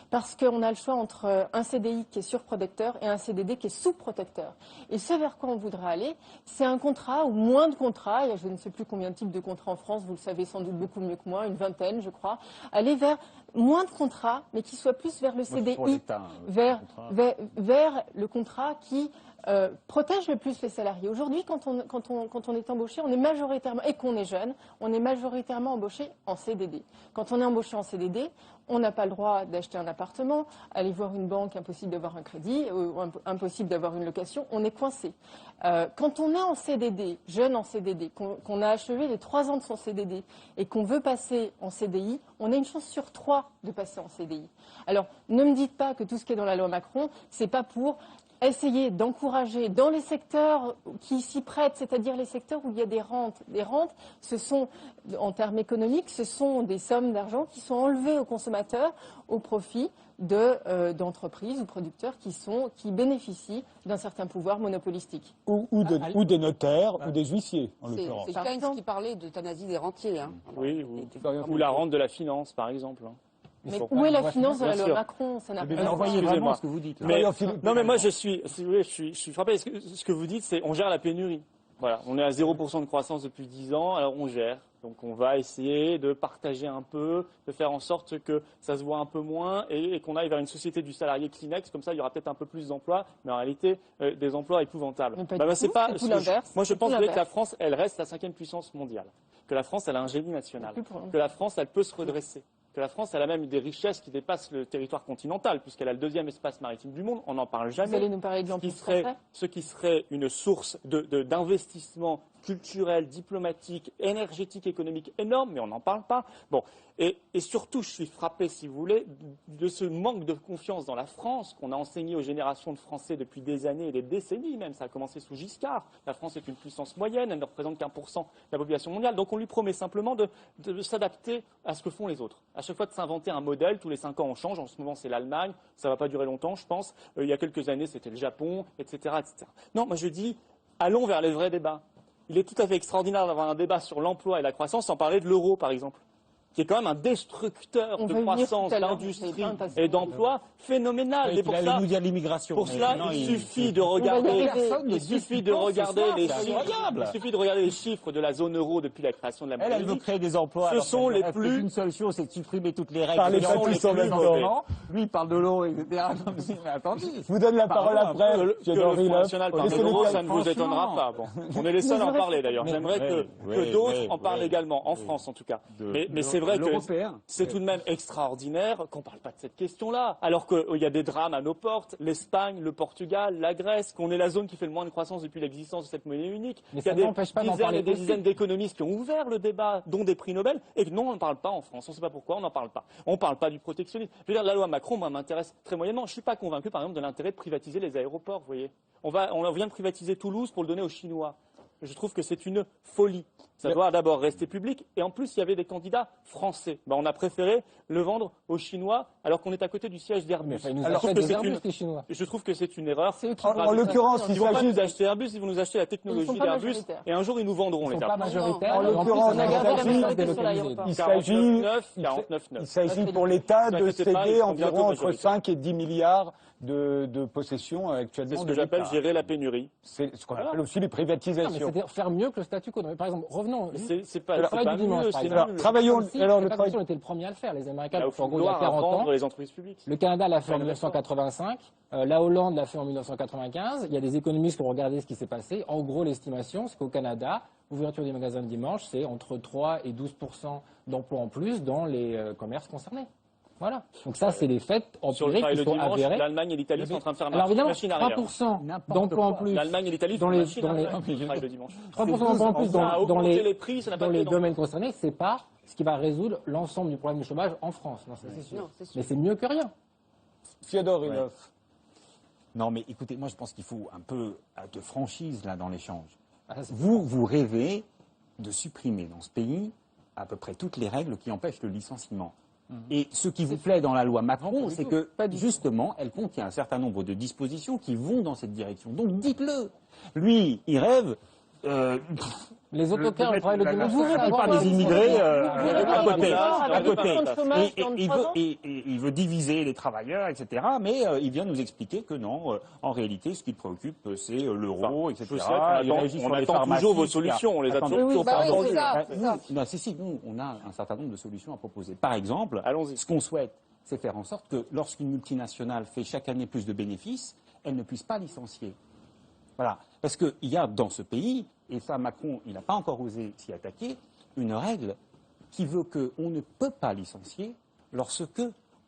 Parce qu'on a le choix entre un CDI qui est surprotecteur et un CDD qui est sous-protecteur. Et ce vers quoi on voudrait aller, c'est un contrat ou moins de contrats. Il y a je ne sais plus combien de types de contrats en France, vous le savez sans doute beaucoup mieux que moi, une vingtaine, je crois. Aller vers moins de contrats, mais qui soit plus vers le CDI, vers le contrat qui protège le plus les salariés. Aujourd'hui, quand on est embauché, on est majoritairement, et qu'on est jeune, on est majoritairement embauché en CDD. Quand on est embauché en CDD, on n'a pas le droit d'acheter un appartement, aller voir une banque, impossible d'avoir un crédit, impossible d'avoir une location, on est coincé. Quand on est en CDD, jeune en CDD, qu'on a achevé les 3 ans de son CDD et qu'on veut passer en CDI, on a une chance sur 3 de passer en CDI. Alors, ne me dites pas que tout ce qui est dans la loi Macron, c'est pas pour essayer d'encourager dans les secteurs qui s'y prêtent, c'est-à-dire les secteurs où il y a des rentes. Des rentes, ce sont, en termes économiques, ce sont des sommes d'argent qui sont enlevées aux consommateurs au profit d'entreprises ou producteurs qui bénéficient d'un certain pouvoir monopolistique. Ou des notaires ou des huissiers, en l'occurrence. C'est Keynes qui parlait d'euthanasie des rentiers. Hein. Oui, ou la rente de la finance, par exemple. Mais où est la finance de la loi Macron? Ça n'a pas Envoyez vraiment ce que vous dites. Non, mais moi, je suis frappé. Ce que vous dites, c'est on gère la pénurie. Voilà, on est à 0% de croissance depuis 10 ans, alors on gère. Donc on va essayer de partager un peu, de faire en sorte que ça se voit un peu moins et qu'on aille vers une société du salarié Kleenex. Comme ça, il y aura peut-être un peu plus d'emplois, mais en réalité, des emplois épouvantables. C'est pas tout l'inverse. Moi, je pense que la France, elle reste la 5e puissance mondiale. Que la France, elle a un génie national. Que la France, elle peut se redresser. Que la France, elle a même des richesses qui dépassent le territoire continental, puisqu'elle a le 2e espace maritime du monde. On n'en parle jamais. Vous allez nous parler d'exemples français ? Ce qui serait une source d'investissement culturel, diplomatique, énergétique, économique énorme, mais on n'en parle pas. Bon. Et surtout, je suis frappé, si vous voulez, de ce manque de confiance dans la France qu'on a enseigné aux générations de Français depuis des années et des décennies même. Ça a commencé sous Giscard. La France est une puissance moyenne, elle ne représente qu'1% de la population mondiale. Donc on lui promet simplement de s'adapter à ce que font les autres. À chaque fois de s'inventer un modèle, tous les 5 ans on change. En ce moment c'est l'Allemagne, ça ne va pas durer longtemps je pense. Il y a quelques années c'était le Japon, etc., etc. Non, moi je dis, allons vers les vrais débats. Il est tout à fait extraordinaire d'avoir un débat sur l'emploi et la croissance sans parler de l'euro par exemple, qui est quand même un destructeur de croissance, d'industrie et d'emploi phénoménal. Et pour ça, nous dire l'immigration. Pour cela, il suffit de regarder les chiffres de la zone euro depuis la création de la monnaie. Elle veut créer des emplois. Ce sont les plus. Une solution, c'est de supprimer toutes les règles. Parlez pas tous en même temps. Lui, il parle de l'euro, etc. Mais attendez. Je vous donne la parole après. Que le Front National parle de l'euro, ça ne vous étonnera pas. Bon, on est les seuls à en parler d'ailleurs. J'aimerais que d'autres en parlent également, en France en tout cas. Mais c'est vrai que c'est tout de même extraordinaire qu'on ne parle pas de cette question-là. Alors qu'il y a des drames à nos portes, l'Espagne, le Portugal, la Grèce, qu'on est la zone qui fait le moins de croissance depuis l'existence de cette monnaie unique. Mais il y a des dizaines d'économistes qui ont ouvert le débat, dont des prix Nobel, et que non, on ne parle pas en France. On ne sait pas pourquoi, on n'en parle pas. On ne parle pas du protectionnisme. Je veux dire, la loi Macron, moi, m'intéresse très moyennement. Je ne suis pas convaincu, par exemple, de l'intérêt de privatiser les aéroports, vous voyez. On vient de privatiser Toulouse pour le donner aux Chinois. Je trouve que c'est une folie. Ça doit d'abord rester public. Et en plus, il y avait des candidats français. On a préféré le vendre aux Chinois alors qu'on est à côté du siège d'Airbus. Je trouve que c'est une erreur. En l'occurrence, ils ne vont pas nous acheter Airbus, ils vont nous acheter la technologie d'Airbus. Et un jour, ils nous vendront les Airbus. En l'occurrence, il s'agit pour l'État de céder environ entre 5 et 10 milliards de possessions actuellement. C'est ce que j'appelle gérer la pénurie. C'est ce qu'on appelle aussi les privatisations. C'est-à-dire faire mieux que le statu quo. Par exemple, revenons. C'est pas mieux. Travaillons. Alors, le travail était le premier à le faire. Les Américains, il y a 40 ans. Les entreprises publiques. Le Canada l'a fait en 1985. La Hollande l'a fait en 1995. Il y a des économistes qui ont regardé ce qui s'est passé. En gros, l'estimation, c'est qu'au Canada, l'ouverture des magasins le dimanche, c'est entre 3 et 12% d'emplois en plus dans les commerces concernés. Voilà. Donc ça, c'est des faits empiriques qui sont avérés. L'Allemagne et l'Italie sont en train de faire machine arrière. 3% d'emplois en plus. L'Allemagne et l'Italie font machine arrière. 3% d'emplois en plus dans les domaines concernés, c'est pas ce qui va résoudre l'ensemble du problème du chômage en France. Non, c'est sûr. Mais c'est mieux que rien. Fyodorinov. Non, mais écoutez, moi je pense qu'il faut un peu de franchise là dans l'échange. Vous rêvez de supprimer dans ce pays à peu près toutes les règles qui empêchent le licenciement. Et ce qui vous plaît dans la loi Macron, c'est que, justement, elle contient un certain nombre de dispositions qui vont dans cette direction. Donc, dites-le. Lui, il rêve... les autocars, on travaille le dimanche. Vous pas des immigrés à côté. Et il veut diviser les travailleurs, etc. Mais il vient nous expliquer que non, en réalité, ce qui le préoccupe, c'est l'euro, etc. On attend toujours vos solutions. On les a toujours pas entendues. Non, si, nous, on a un certain nombre de solutions à proposer. Par exemple, ce qu'on souhaite, c'est faire en sorte que lorsqu'une multinationale fait chaque année plus de bénéfices, elle ne puisse pas licencier. Voilà. Parce qu'il y a dans ce pays, et ça Macron, il n'a pas encore osé s'y attaquer, une règle qui veut qu'on ne peut pas licencier lorsque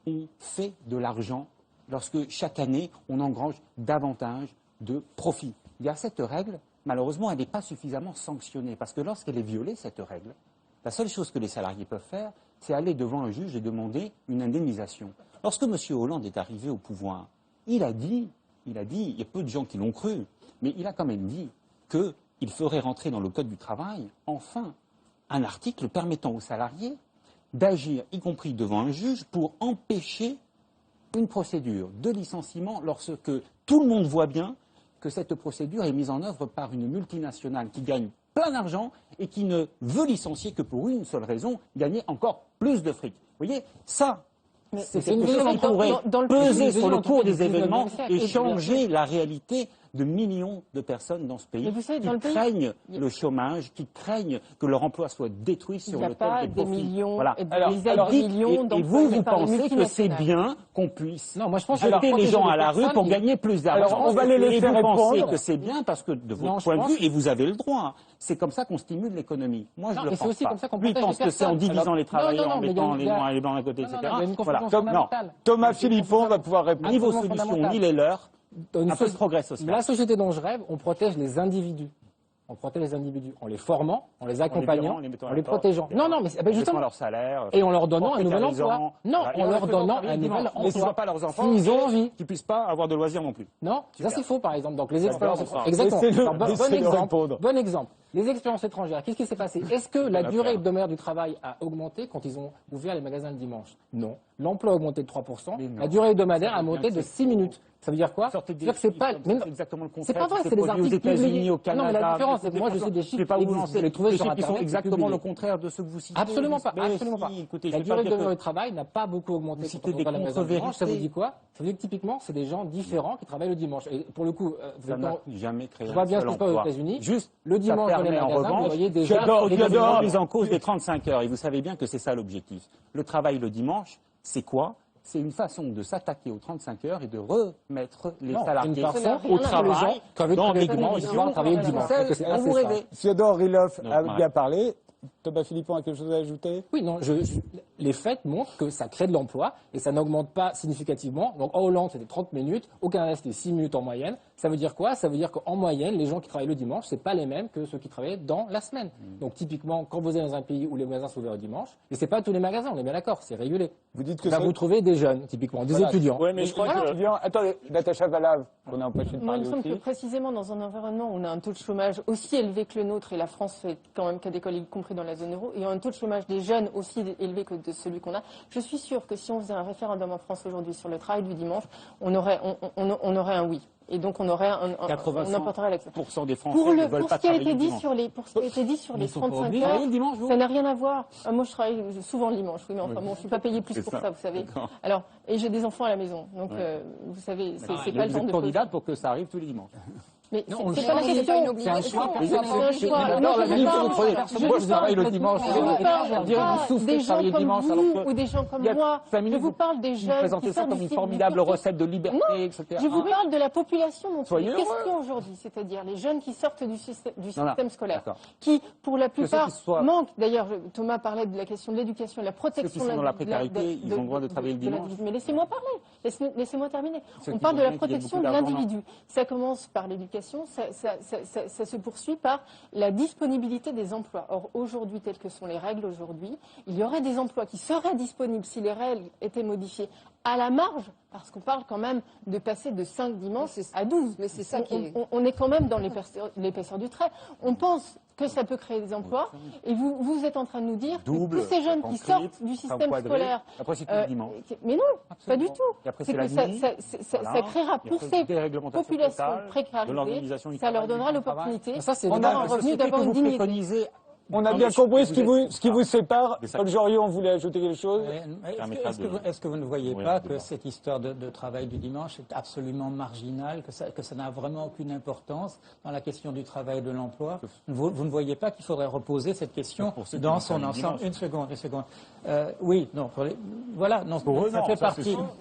on fait de l'argent, lorsque chaque année on engrange davantage de profits. Il y a cette règle, malheureusement, elle n'est pas suffisamment sanctionnée, parce que lorsqu'elle est violée, cette règle, la seule chose que les salariés peuvent faire, c'est aller devant un juge et demander une indemnisation. Lorsque M. Hollande est arrivé au pouvoir, il a dit, il y a peu de gens qui l'ont cru, mais il a quand même dit qu'il ferait rentrer dans le Code du travail, enfin, un article permettant aux salariés d'agir, y compris devant un juge, pour empêcher une procédure de licenciement lorsque tout le monde voit bien que cette procédure est mise en œuvre par une multinationale qui gagne plein d'argent et qui ne veut licencier que pour une seule raison, gagner encore plus de fric. Vous voyez, ça, c'est quelque chose qui pourrait peser sur le cours des événements et changer la réalité de millions de personnes dans ce pays qui craignent le chômage, qui craignent que leur emploi soit détruit sur l'autel des profits. Voilà. Et vous pensez que c'est bien qu'on puisse jeter les gens à la rue pour gagner plus d'argent. Alors, on va les laisser répondre. Vous pensez que c'est bien parce que, de votre point de vue, et vous avez le droit, c'est comme ça qu'on stimule l'économie. Moi, je ne le pense pas. Lui, il pense que c'est en divisant les travailleurs, en mettant les noirs et les blancs à côté, etc. Thomas Philippon va pouvoir répondre. Ni vos solutions, ni les leurs. Un peu de progrès social. La société dont je rêve, on protège les individus. On protège les individus en les formant, en les accompagnant, en les protégeant. Non, mais justement, leur salaire, et en leur donnant un nouvel emploi. Non, en leur donnant un nouvel emploi. Et ce ne soit pas leurs enfants s'ils ont envie, qui ne puissent pas avoir de loisirs non plus. Non, ça c'est faux par exemple. Donc les expériences étrangères. Exactement. Bon exemple. Les expériences étrangères. Qu'est-ce qui s'est passé? Est-ce que la durée hebdomadaire du travail a augmenté quand ils ont ouvert les magasins le dimanche? Non. L'emploi a augmenté de 3%. La durée hebdomadaire a monté de 6 minutes. Ça veut dire quoi? C'est-à-dire que c'est pas exactement le contraire. C'est pas vrai, c'est des articles publiés au Canada. Non, mais la différence, c'est que moi, je sais des chiffres qui les trouver sur Internet. Qui sont exactement le contraire de ceux que vous citez. Absolument pas, absolument pas. La durée de travail n'a pas beaucoup augmenté quand on ouvre la maison le dimanche. Ça vous dit quoi? Ça veut dire que typiquement, c'est des gens différents qui travaillent le dimanche. Et pour le coup, ça n'a jamais créé. Je vois bien ce qui se passe aux États-Unis. Juste le dimanche dans les magasins, vous voyez des gens qui ont mis en cause des 35 heures. Et vous savez bien que c'est ça l'objectif. Le travail le dimanche, c'est quoi? C'est une façon de s'attaquer aux 35 heures et de remettre les salariés au travail dans des conditions travailler le dimanche. Vous rêvez. Theodore Rilov a bien parlé. Thomas Philippon a quelque chose à ajouter? Oui, non, les faits montrent que ça crée de l'emploi et ça n'augmente pas significativement. Donc en Hollande, c'était 30 minutes, au Canada, c'était 6 minutes en moyenne. Ça veut dire quoi? Ça veut dire qu'en moyenne, les gens qui travaillent le dimanche, c'est pas les mêmes que ceux qui travaillaient dans la semaine. Donc typiquement, quand vous êtes dans un pays où les magasins sont ouverts le dimanche, et c'est pas tous les magasins, on est bien d'accord, c'est régulé. Vous dites que vous trouvez des jeunes, typiquement, des étudiants. Oui, mais je crois que... Attendez, Natacha Valav, qu'on a empêché de Moi, il parler me semble aussi. que précisément dans un environnement où on a un taux de chômage aussi élevé que le nôtre, et la France fait quand même cas d'école, y compris dans la zone euro, et un taux de chômage des jeunes aussi élevé que de celui qu'on a, je suis sûre que si on faisait un référendum en France aujourd'hui sur le travail du dimanche, on aurait un oui. Et donc on aurait on apporterait l'accès. % des Français ne veulent pas travailler le dimanche. Pour ce qui a été dit sur les 35 heures, ça n'a rien à voir. Moi je travaille souvent le dimanche, oui, mais enfin bon, je suis pas payée plus pour ça, vous savez. Alors, et j'ai des enfants à la maison, donc vous savez, c'est pas le temps de candidate pour que ça arrive tous les dimanches. Mais c'est pas la question. C'est un choix. C'est un choix. Moi, je travaille le dimanche. Des gens comme vous ou des gens comme moi. Je vous parle des jeunes qui sortent comme une formidable recette de liberté, etc. Je vous parle de la population dont il est question aujourd'hui, c'est-à-dire les jeunes qui sortent du système scolaire, qui, pour la plupart, manquent. D'ailleurs, Thomas parlait de la question de l'éducation et de la protection de la précarité. Ils ont le droit de travailler le dimanche. Mais laissez-moi parler. Laissez-moi terminer. On parle de la protection de l'individu. Ça commence par l'éducation. Ça se poursuit par la disponibilité des emplois. Or, aujourd'hui, telles que sont les règles aujourd'hui, il y aurait des emplois qui seraient disponibles si les règles étaient modifiées à la marge, parce qu'on parle quand même de passer de 5 dimanches à 12. Mais c'est ça on est quand même dans l'épaisseur du trait. On pense que ça peut créer des emplois, et vous êtes en train de nous dire que tous ces jeunes qui sortent du système scolaire... Après, c'est tout le dimanche. Mais non, pas du tout. C'est que ça créera pour ces populations précarisées, ça leur donnera l'opportunité d'avoir un revenu, d'avoir une dignité. On a bien compris ce qui vous sépare. Paul Jorion voulait ajouter quelque chose. Est-ce que vous ne voyez pas que cette histoire de travail du dimanche est absolument marginale, que ça n'a vraiment aucune importance dans la question du travail et de l'emploi? Vous ne voyez pas qu'il faudrait reposer cette question dans son ensemble? Une seconde. Oui, non, voilà, non,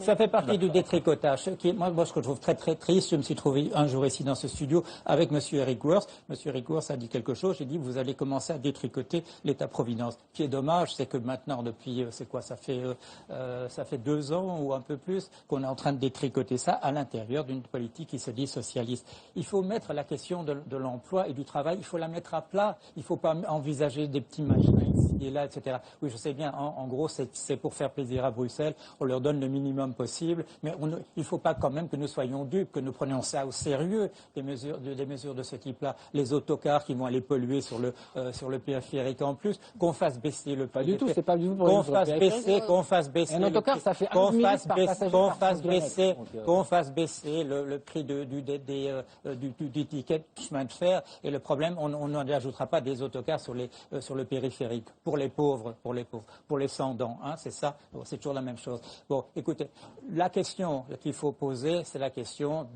ça fait partie du détricotage. Moi, ce que je trouve très très triste, je me suis trouvé un jour ici dans ce studio avec M. Eric Woerth. M. Eric Woerth a dit quelque chose. J'ai dit, vous allez commencer à détricoter l'État-providence. Ce qui est dommage, c'est que maintenant, depuis, ça fait 2 ans ou un peu plus, qu'on est en train de détricoter ça à l'intérieur d'une politique qui se dit socialiste. Il faut mettre la question de l'emploi et du travail, il faut la mettre à plat. Il ne faut pas envisager des petits machins ici et là, etc. Oui, je sais bien, en gros, c'est pour faire plaisir à Bruxelles. On leur donne le minimum possible, mais il ne faut pas quand même que nous soyons dupes, que nous prenions ça au sérieux, des mesures de ce type-là. Les autocars qui vont aller polluer sur le périphérique en plus, qu'on fasse baisser le prix. Pas du tout, c'est pas du tout pour qu'on fasse baisser un autocar, ça fait 1 minute par passager qu'on fasse baisser le prix du ticket de chemin de fer. Et le problème, on n'en ajoutera pas des autocars sur le périphérique. Pour les pauvres, pour les sans-dents, hein, c'est ça. C'est toujours la même chose. Bon, écoutez, la question qu'il faut poser, c'est la question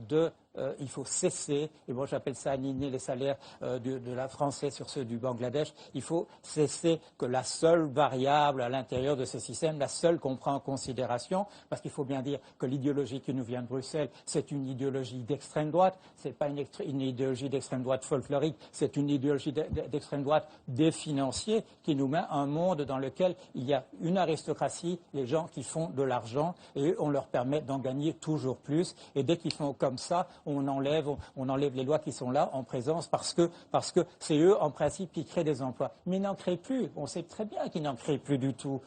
il faut cesser, et moi j'appelle ça aligner les salaires de la Français sur ceux du Bangladesh, il faut cesser que la seule variable à l'intérieur de ce système, la seule qu'on prend en considération, parce qu'il faut bien dire que l'idéologie qui nous vient de Bruxelles, c'est une idéologie d'extrême droite, c'est pas une idéologie d'extrême droite folklorique, c'est une idéologie d'extrême droite des financiers qui nous met un monde dans lequel il y a une aristocratie, les gens qui font de l'argent, et on leur permet d'en gagner toujours plus, et dès qu'ils font comme ça, on enlève les lois qui sont là en présence parce que c'est eux, en principe, qui créent des emplois. Mais ils n'en créent plus. On sait très bien qu'ils n'en créent plus du tout.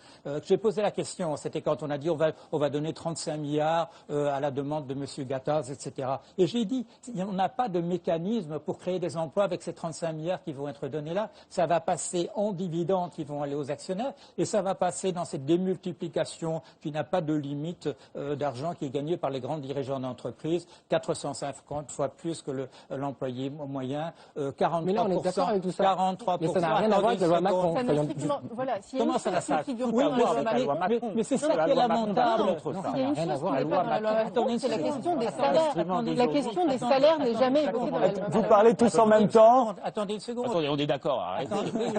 J'ai posé la question, c'était quand on a dit on va donner 35 milliards à la demande de M. Gattaz, etc. Et j'ai dit, on n'a pas de mécanisme pour créer des emplois avec ces 35 milliards qui vont être donnés là. Ça va passer en dividendes qui vont aller aux actionnaires et ça va passer dans cette démultiplication qui n'a pas de limite d'argent qui est gagné par les grands dirigeants d'entreprise, 450 fois plus que l'employé moyen, 43%. Mais là, on est d'accord avec tout ça. 43%. Mais ça n'a rien à voir avec la loi Macron. Comment ça n'a ça Mais c'est ça qui est lamentable. Il y a une chose qui n'est pas dans la loi Macron, c'est la question des salaires. La question des salaires n'est jamais évoquée dans la loi Macron. Vous parlez tous en même temps. Attendez une seconde. Attendez, on est d'accord, arrêtez.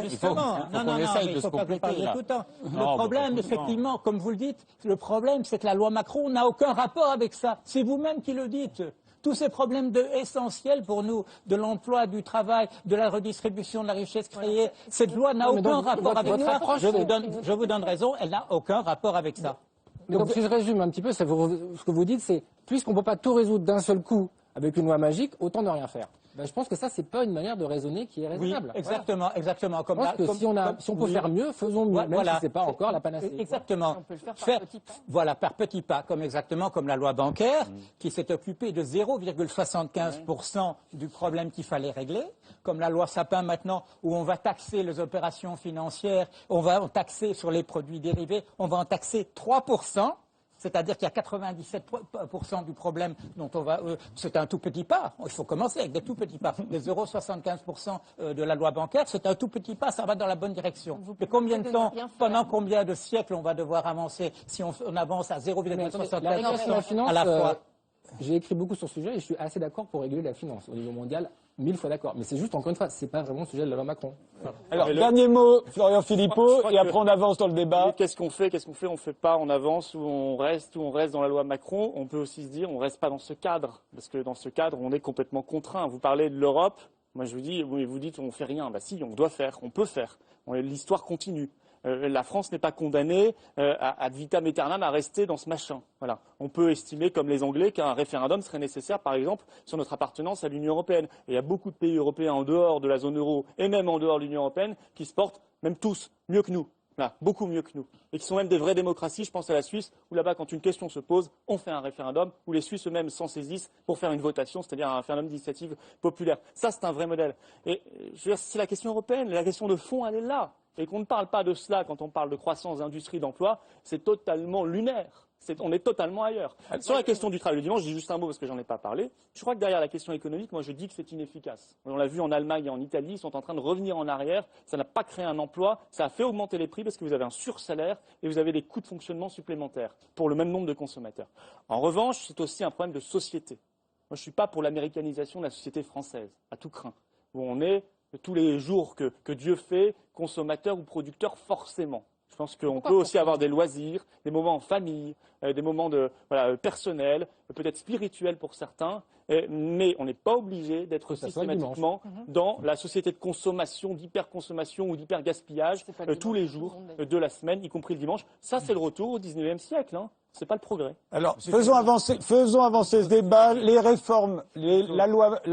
Justement, non, il faut pas parler tout le temps. Le problème, effectivement, comme vous le dites, le problème, c'est que la loi Macron n'a aucun rapport avec ça. C'est vous-même qui le dites. Tous ces problèmes essentiels pour nous, de l'emploi, du travail, de la redistribution de la richesse créée, cette loi n'a aucun rapport avec ça. Je vous donne raison, elle n'a aucun rapport avec ça. Donc si je résume un petit peu, ce que vous dites, c'est puisqu'on ne peut pas tout résoudre d'un seul coup avec une loi magique, autant ne rien faire. Ben, je pense que ça, c'est pas une manière de raisonner qui est raisonnable. Oui, exactement. Comme je pense que si on peut faire mieux, faisons mieux, même si c'est pas encore la panacée. Exactement. On peut le faire par petits pas. Voilà, par petits pas, comme la loi bancaire, qui s'est occupée de 0,75% du problème qu'il fallait régler, comme la loi Sapin maintenant, où on va taxer les opérations financières, on va en taxer sur les produits dérivés, on va en taxer 3%. C'est-à-dire qu'il y a 97% du problème dont c'est un tout petit pas. Il faut commencer avec des tout petits pas. Les 0,75% de la loi bancaire, c'est un tout petit pas. Ça va dans la bonne direction. Mais combien de temps, pendant combien de siècles on va devoir avancer si on avance à 0,75% à la fois? J'ai écrit beaucoup sur ce sujet et je suis assez d'accord pour réguler la finance au niveau mondial. 1000 fois d'accord. Mais c'est juste, encore une fois, c'est pas vraiment le sujet de la loi Macron. Alors, dernier mot, Florian Philippot, et après on avance dans le débat. Qu'est-ce qu'on fait? On fait pas, on avance ou on reste dans la loi Macron. On peut aussi se dire, on reste pas dans ce cadre. Parce que dans ce cadre, on est complètement contraint. Vous parlez de l'Europe. Moi, je vous dis, vous dites, on fait rien. Bah si, on doit faire, on peut faire. L'histoire continue. La France n'est pas condamnée ad vitam aeternam à rester dans ce machin. Voilà. On peut estimer, comme les Anglais, qu'un référendum serait nécessaire, par exemple, sur notre appartenance à l'Union européenne. Et il y a beaucoup de pays européens en dehors de la zone euro et même en dehors de l'Union européenne qui se portent, même tous, mieux que nous. Voilà, beaucoup mieux que nous. Et qui sont même des vraies démocraties. Je pense à la Suisse, où là-bas, quand une question se pose, on fait un référendum, où les Suisses eux-mêmes s'en saisissent pour faire une votation, c'est-à-dire un référendum d'initiative populaire. Ça, c'est un vrai modèle. Et je veux dire, c'est la question européenne. La question de fond, elle est là. Et qu'on ne parle pas de cela quand on parle de croissance, d'industrie, d'emploi, c'est totalement lunaire. On est totalement ailleurs. Sur la question du travail le dimanche, je dis juste un mot parce que j'en ai pas parlé. Je crois que derrière la question économique, moi je dis que c'est inefficace. On l'a vu en Allemagne et en Italie, ils sont en train de revenir en arrière. Ça n'a pas créé un emploi, ça a fait augmenter les prix parce que vous avez un sursalaire et vous avez des coûts de fonctionnement supplémentaires pour le même nombre de consommateurs. En revanche, c'est aussi un problème de société. Moi je ne suis pas pour l'américanisation de la société française, à tout craint, où on est tous les jours que Dieu fait, consommateur ou producteur forcément. Je pense qu'on peut aussi avoir des loisirs, des moments en famille, des moments personnels, peut-être spirituels pour certains, mais on n'est pas obligé d'être systématiquement dans la société de consommation, d'hyperconsommation ou d'hyper-gaspillage tous les jours de la semaine, y compris le dimanche. Ça, c'est le retour au XIXe siècle. C'est pas le progrès. Alors, faisons avancer ce débat. Les réformes, la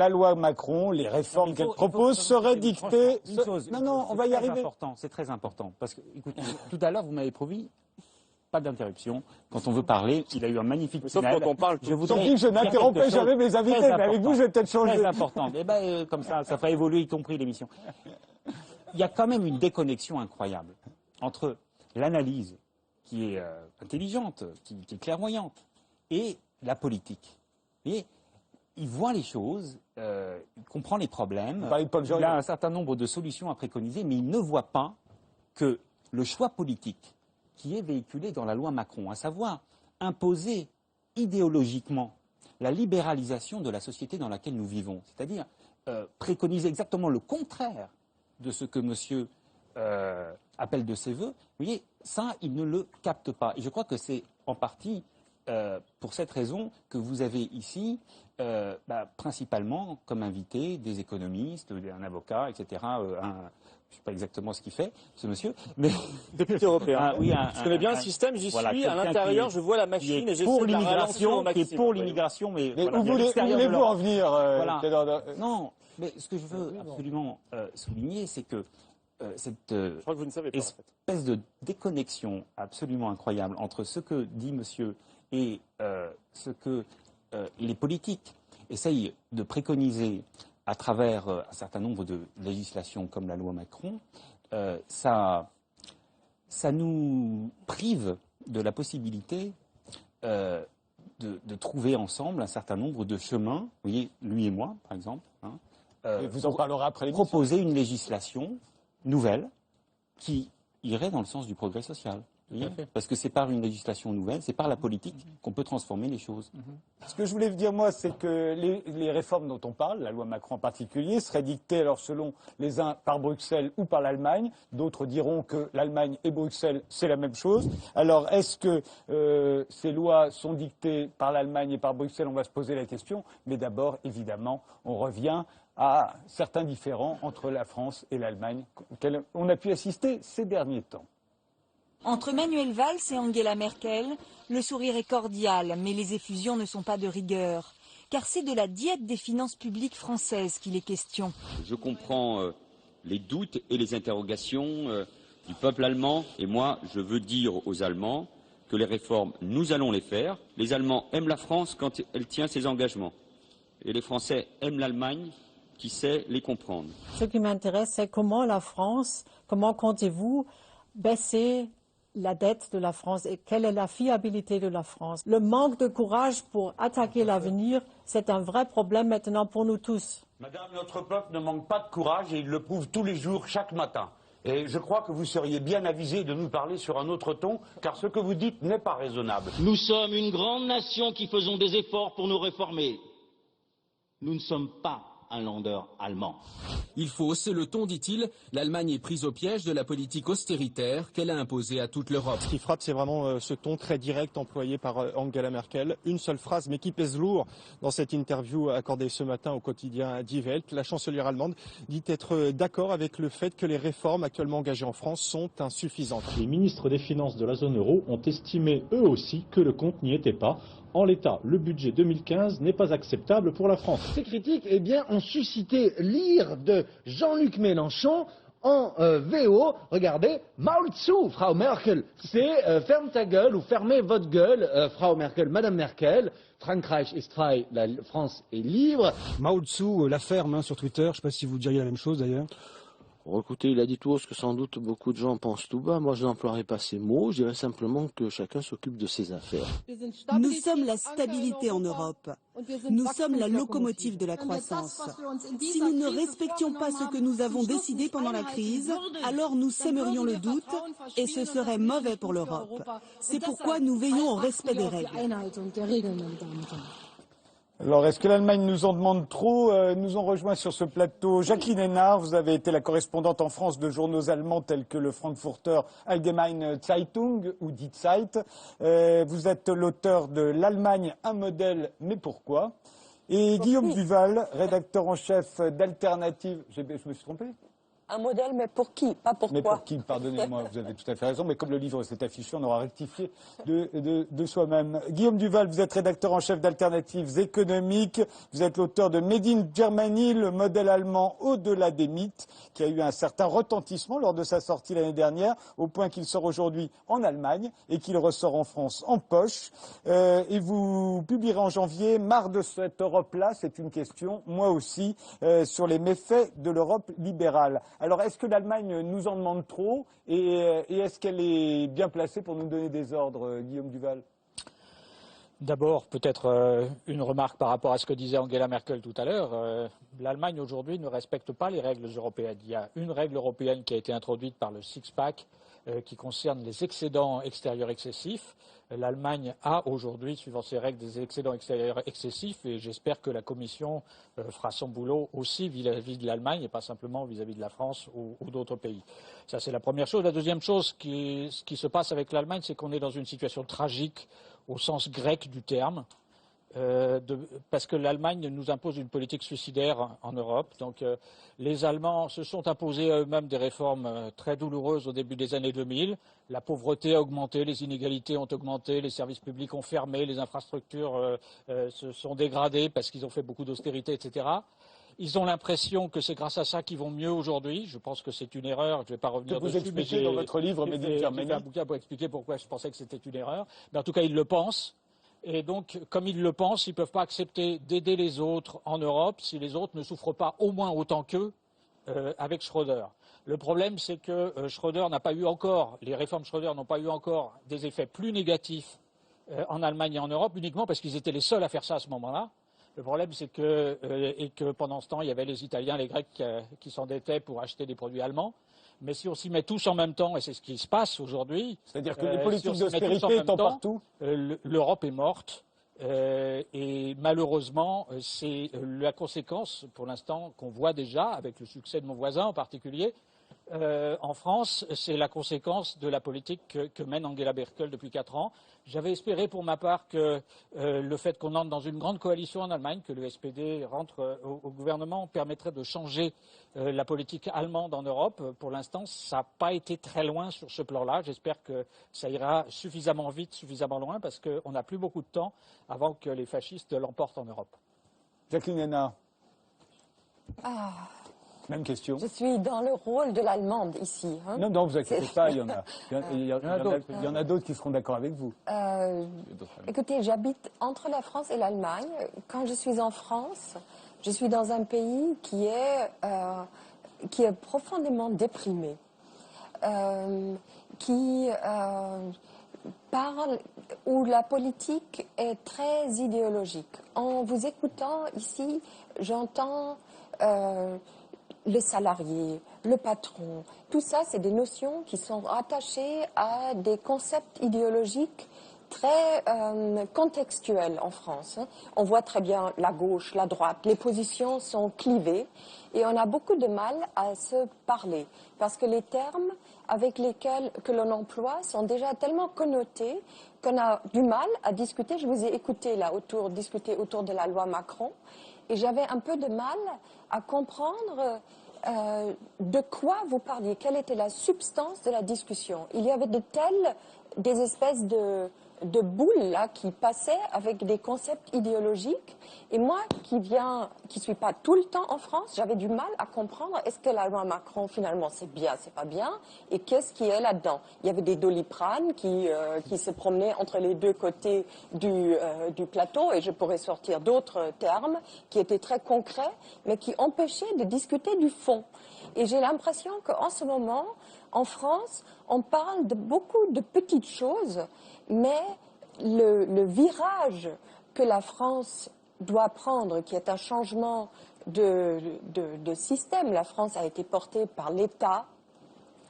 loi Macron, les réformes qu'elle propose seraient dictées. Non, on va y arriver. C'est très important. Parce que, écoutez, tout à l'heure, vous m'avez promis, pas d'interruption. Quand on veut parler, il a eu un magnifique final. Sauf quand on parle, je n'interrompais jamais mes invités, mais avec vous, je vais peut-être changer. Très important. Et comme ça fera évoluer, y compris l'émission. Il y a quand même une déconnexion incroyable entre l'analyse qui est intelligente, qui est clairvoyante, et la politique. Et il voit les choses, il comprend les problèmes, il a un certain nombre de solutions à préconiser, mais il ne voit pas que le choix politique qui est véhiculé dans la loi Macron, à savoir imposer idéologiquement la libéralisation de la société dans laquelle nous vivons, c'est-à-dire préconiser exactement le contraire de ce que monsieur appelle de ses voeux, vous voyez, ça, il ne le capte pas. Et je crois que c'est en partie pour cette raison que vous avez ici, principalement comme invité, des économistes, un avocat, etc. Je ne sais pas exactement ce qu'il fait, ce monsieur, mais député européen. Je connais bien le système, j'y suis à l'intérieur, je vois la machine et j'essaie de la ralentir au maximum. Qui est pour l'immigration, mais où voulez-vous en venir Non, mais ce que je veux absolument souligner, c'est que cette espèce de déconnexion absolument incroyable entre ce que dit monsieur et ce que les politiques essayent de préconiser à travers un certain nombre de législations comme la loi Macron, ça nous prive de la possibilité de trouver ensemble un certain nombre de chemins, vous voyez, lui et moi, par exemple, vous en parlerez après proposer une législation nouvelle qui irait dans le sens du progrès social. Parce que c'est par une législation nouvelle, c'est par la politique qu'on peut transformer les choses. Ce que je voulais dire, moi, c'est que les réformes dont on parle, la loi Macron en particulier, seraient dictées alors selon les uns par Bruxelles ou par l'Allemagne. D'autres diront que l'Allemagne et Bruxelles, c'est la même chose. Alors, est-ce que ces lois sont dictées par l'Allemagne et par Bruxelles? On va se poser la question. Mais d'abord, évidemment, on revient à certains différends entre la France et l'Allemagne auxquels on a pu assister ces derniers temps. Entre Manuel Valls et Angela Merkel, le sourire est cordial, mais les effusions ne sont pas de rigueur. Car c'est de la diète des finances publiques françaises qu'il est question. Je comprends les doutes et les interrogations du peuple allemand. Et moi, je veux dire aux Allemands que les réformes, nous allons les faire. Les Allemands aiment la France quand elle tient ses engagements. Et les Français aiment l'Allemagne qui sait les comprendre. Ce qui m'intéresse, c'est comment la France, comment comptez-vous baisser la dette de la France et quelle est la fiabilité de la France. Le manque de courage pour attaquer l'avenir, c'est un vrai problème maintenant pour nous tous. Madame, notre peuple ne manque pas de courage et il le prouve tous les jours, chaque matin. Et je crois que vous seriez bien avisé de nous parler sur un autre ton, car ce que vous dites n'est pas raisonnable. Nous sommes une grande nation qui faisons des efforts pour nous réformer. Nous ne sommes pas un Länder allemand. Il faut hausser le ton, dit-il. L'Allemagne est prise au piège de la politique austéritaire qu'elle a imposée à toute l'Europe. Ce qui frappe, c'est vraiment ce ton très direct employé par Angela Merkel. Une seule phrase, mais qui pèse lourd dans cette interview accordée ce matin au quotidien Die Welt. La chancelière allemande dit être d'accord avec le fait que les réformes actuellement engagées en France sont insuffisantes. Les ministres des Finances de la zone euro ont estimé eux aussi que le compte n'y était pas. En l'état, le budget 2015 n'est pas acceptable pour la France. Ces critiques ont suscité l'ire de Jean-Luc Mélenchon en VO. Regardez, Maul zu, Frau Merkel. C'est ferme ta gueule ou fermez votre gueule, Frau Merkel, Madame Merkel. Frankreich ist frei, la France est libre. Maul zu, la ferme sur Twitter, je ne sais pas si vous diriez la même chose d'ailleurs. Bon, écoutez, il a dit tout haut ce que sans doute beaucoup de gens pensent tout bas. Moi, je n'emploierai pas ces mots. Je dirais simplement que chacun s'occupe de ses affaires. Nous sommes la stabilité en Europe. Nous sommes la locomotive de la croissance. Si nous ne respections pas ce que nous avons décidé pendant la crise, alors nous sèmerions le doute et ce serait mauvais pour l'Europe. C'est pourquoi nous veillons au respect des règles. Alors, est-ce que l'Allemagne nous en demande trop? Nous ont rejoint sur ce plateau Jacqueline Hénard. Vous avez été la correspondante en France de journaux allemands tels que le Frankfurter Allgemeine Zeitung ou Die Zeit. Vous êtes l'auteur de L'Allemagne, un modèle, mais pourquoi? Et Guillaume Duval, rédacteur en chef d'Alternative. Je me suis trompé? Un modèle, mais pour qui? Pas pourquoi. Mais pour qui? Pardonnez-moi, vous avez tout à fait raison. Mais comme le livre s'est affiché, on aura rectifié de soi-même. Guillaume Duval, vous êtes rédacteur en chef d'Alternatives économiques. Vous êtes l'auteur de Made in Germany, le modèle allemand au-delà des mythes, qui a eu un certain retentissement lors de sa sortie l'année dernière, au point qu'il sort aujourd'hui en Allemagne et qu'il ressort en France en poche. Et vous publierez en janvier Marre de cette Europe-là, c'est une question, moi aussi, sur les méfaits de l'Europe libérale. Alors, est-ce que l'Allemagne nous en demande trop et est-ce qu'elle est bien placée pour nous donner des ordres, Guillaume Duval? D'abord, peut-être une remarque par rapport à ce que disait Angela Merkel tout à l'heure. L'Allemagne, aujourd'hui, ne respecte pas les règles européennes. Il y a une règle européenne qui a été introduite par le six-pack qui concerne les excédents extérieurs excessifs. L'Allemagne a aujourd'hui, suivant ces règles, des excédents extérieurs excessifs et j'espère que la Commission fera son boulot aussi vis-à-vis de l'Allemagne et pas simplement vis-à-vis de la France ou d'autres pays. Ça, c'est la première chose. La deuxième chose, ce qui se passe avec l'Allemagne, c'est qu'on est dans une situation tragique au sens grec du terme. Parce que l'Allemagne nous impose une politique suicidaire en Europe. Donc les Allemands se sont imposés à eux-mêmes des réformes très douloureuses au début des années 2000. La pauvreté a augmenté, les inégalités ont augmenté, les services publics ont fermé, les infrastructures se sont dégradées parce qu'ils ont fait beaucoup d'austérité, etc. Ils ont l'impression que c'est grâce à ça qu'ils vont mieux aujourd'hui. Je pense que c'est une erreur. Je ne vais pas revenir dessus. Vous expliquez dans votre livre Made in Germany. J'ai fait un bouquin pour expliquer pourquoi je pensais que c'était une erreur. Mais en tout cas, ils le pensent. Et donc, comme ils le pensent, ils ne peuvent pas accepter d'aider les autres en Europe si les autres ne souffrent pas au moins autant qu'eux avec Schröder. Le problème, c'est que Schröder n'a pas eu encore, les réformes Schröder n'ont pas eu encore des effets plus négatifs en Allemagne et en Europe, uniquement parce qu'ils étaient les seuls à faire ça à ce moment-là. Le problème, c'est que pendant ce temps, il y avait les Italiens, les Grecs qui s'endettaient pour acheter des produits allemands. Mais si on s'y met tous en même temps, et c'est ce qui se passe aujourd'hui, c'est-à-dire que les politiques d'austérité étant partout, l'Europe est morte. Et malheureusement, c'est la conséquence, pour l'instant, qu'on voit déjà avec le succès de mon voisin en particulier. En France, c'est la conséquence de la politique que mène Angela Merkel depuis 4 ans. J'avais espéré pour ma part que le fait qu'on entre dans une grande coalition en Allemagne, que le SPD rentre au gouvernement, permettrait de changer la politique allemande en Europe. Pour l'instant, ça n'a pas été très loin sur ce plan-là. J'espère que ça ira suffisamment vite, suffisamment loin, parce qu'on n'a plus beaucoup de temps avant que les fascistes l'emportent en Europe. Jacqueline Hénard. Même question. Je suis dans le rôle de l'allemande ici. Hein. Non, vous inquiétez pas, il y en a d'autres qui seront d'accord avec vous. Écoutez, j'habite entre la France et l'Allemagne. Quand je suis en France, je suis dans un pays qui est profondément déprimé, où la politique est très idéologique. En vous écoutant ici, j'entends le salarié, le patron, tout ça, c'est des notions qui sont rattachées à des concepts idéologiques très contextuels en France. On voit très bien la gauche, la droite, les positions sont clivées et on a beaucoup de mal à se parler parce que les termes avec lesquels que l'on emploie sont déjà tellement connotés qu'on a du mal à discuter. Je vous ai écouté là discuter autour de la loi Macron et j'avais un peu de mal à comprendre de quoi vous parliez, quelle était la substance de la discussion. Il y avait des espèces de de boules là qui passaient avec des concepts idéologiques. Et moi, qui suis pas tout le temps en France, j'avais du mal à comprendre est-ce que la loi Macron finalement c'est bien, c'est pas bien, et qu'est-ce qui est là-dedans. Il y avait des doliprane qui se promenaient entre les deux côtés du plateau, et je pourrais sortir d'autres termes qui étaient très concrets, mais qui empêchaient de discuter du fond. Et j'ai l'impression qu'en ce moment, en France, on parle de beaucoup de petites choses, mais le virage que la France doit prendre, qui est un changement de système. La France a été portée par l'État,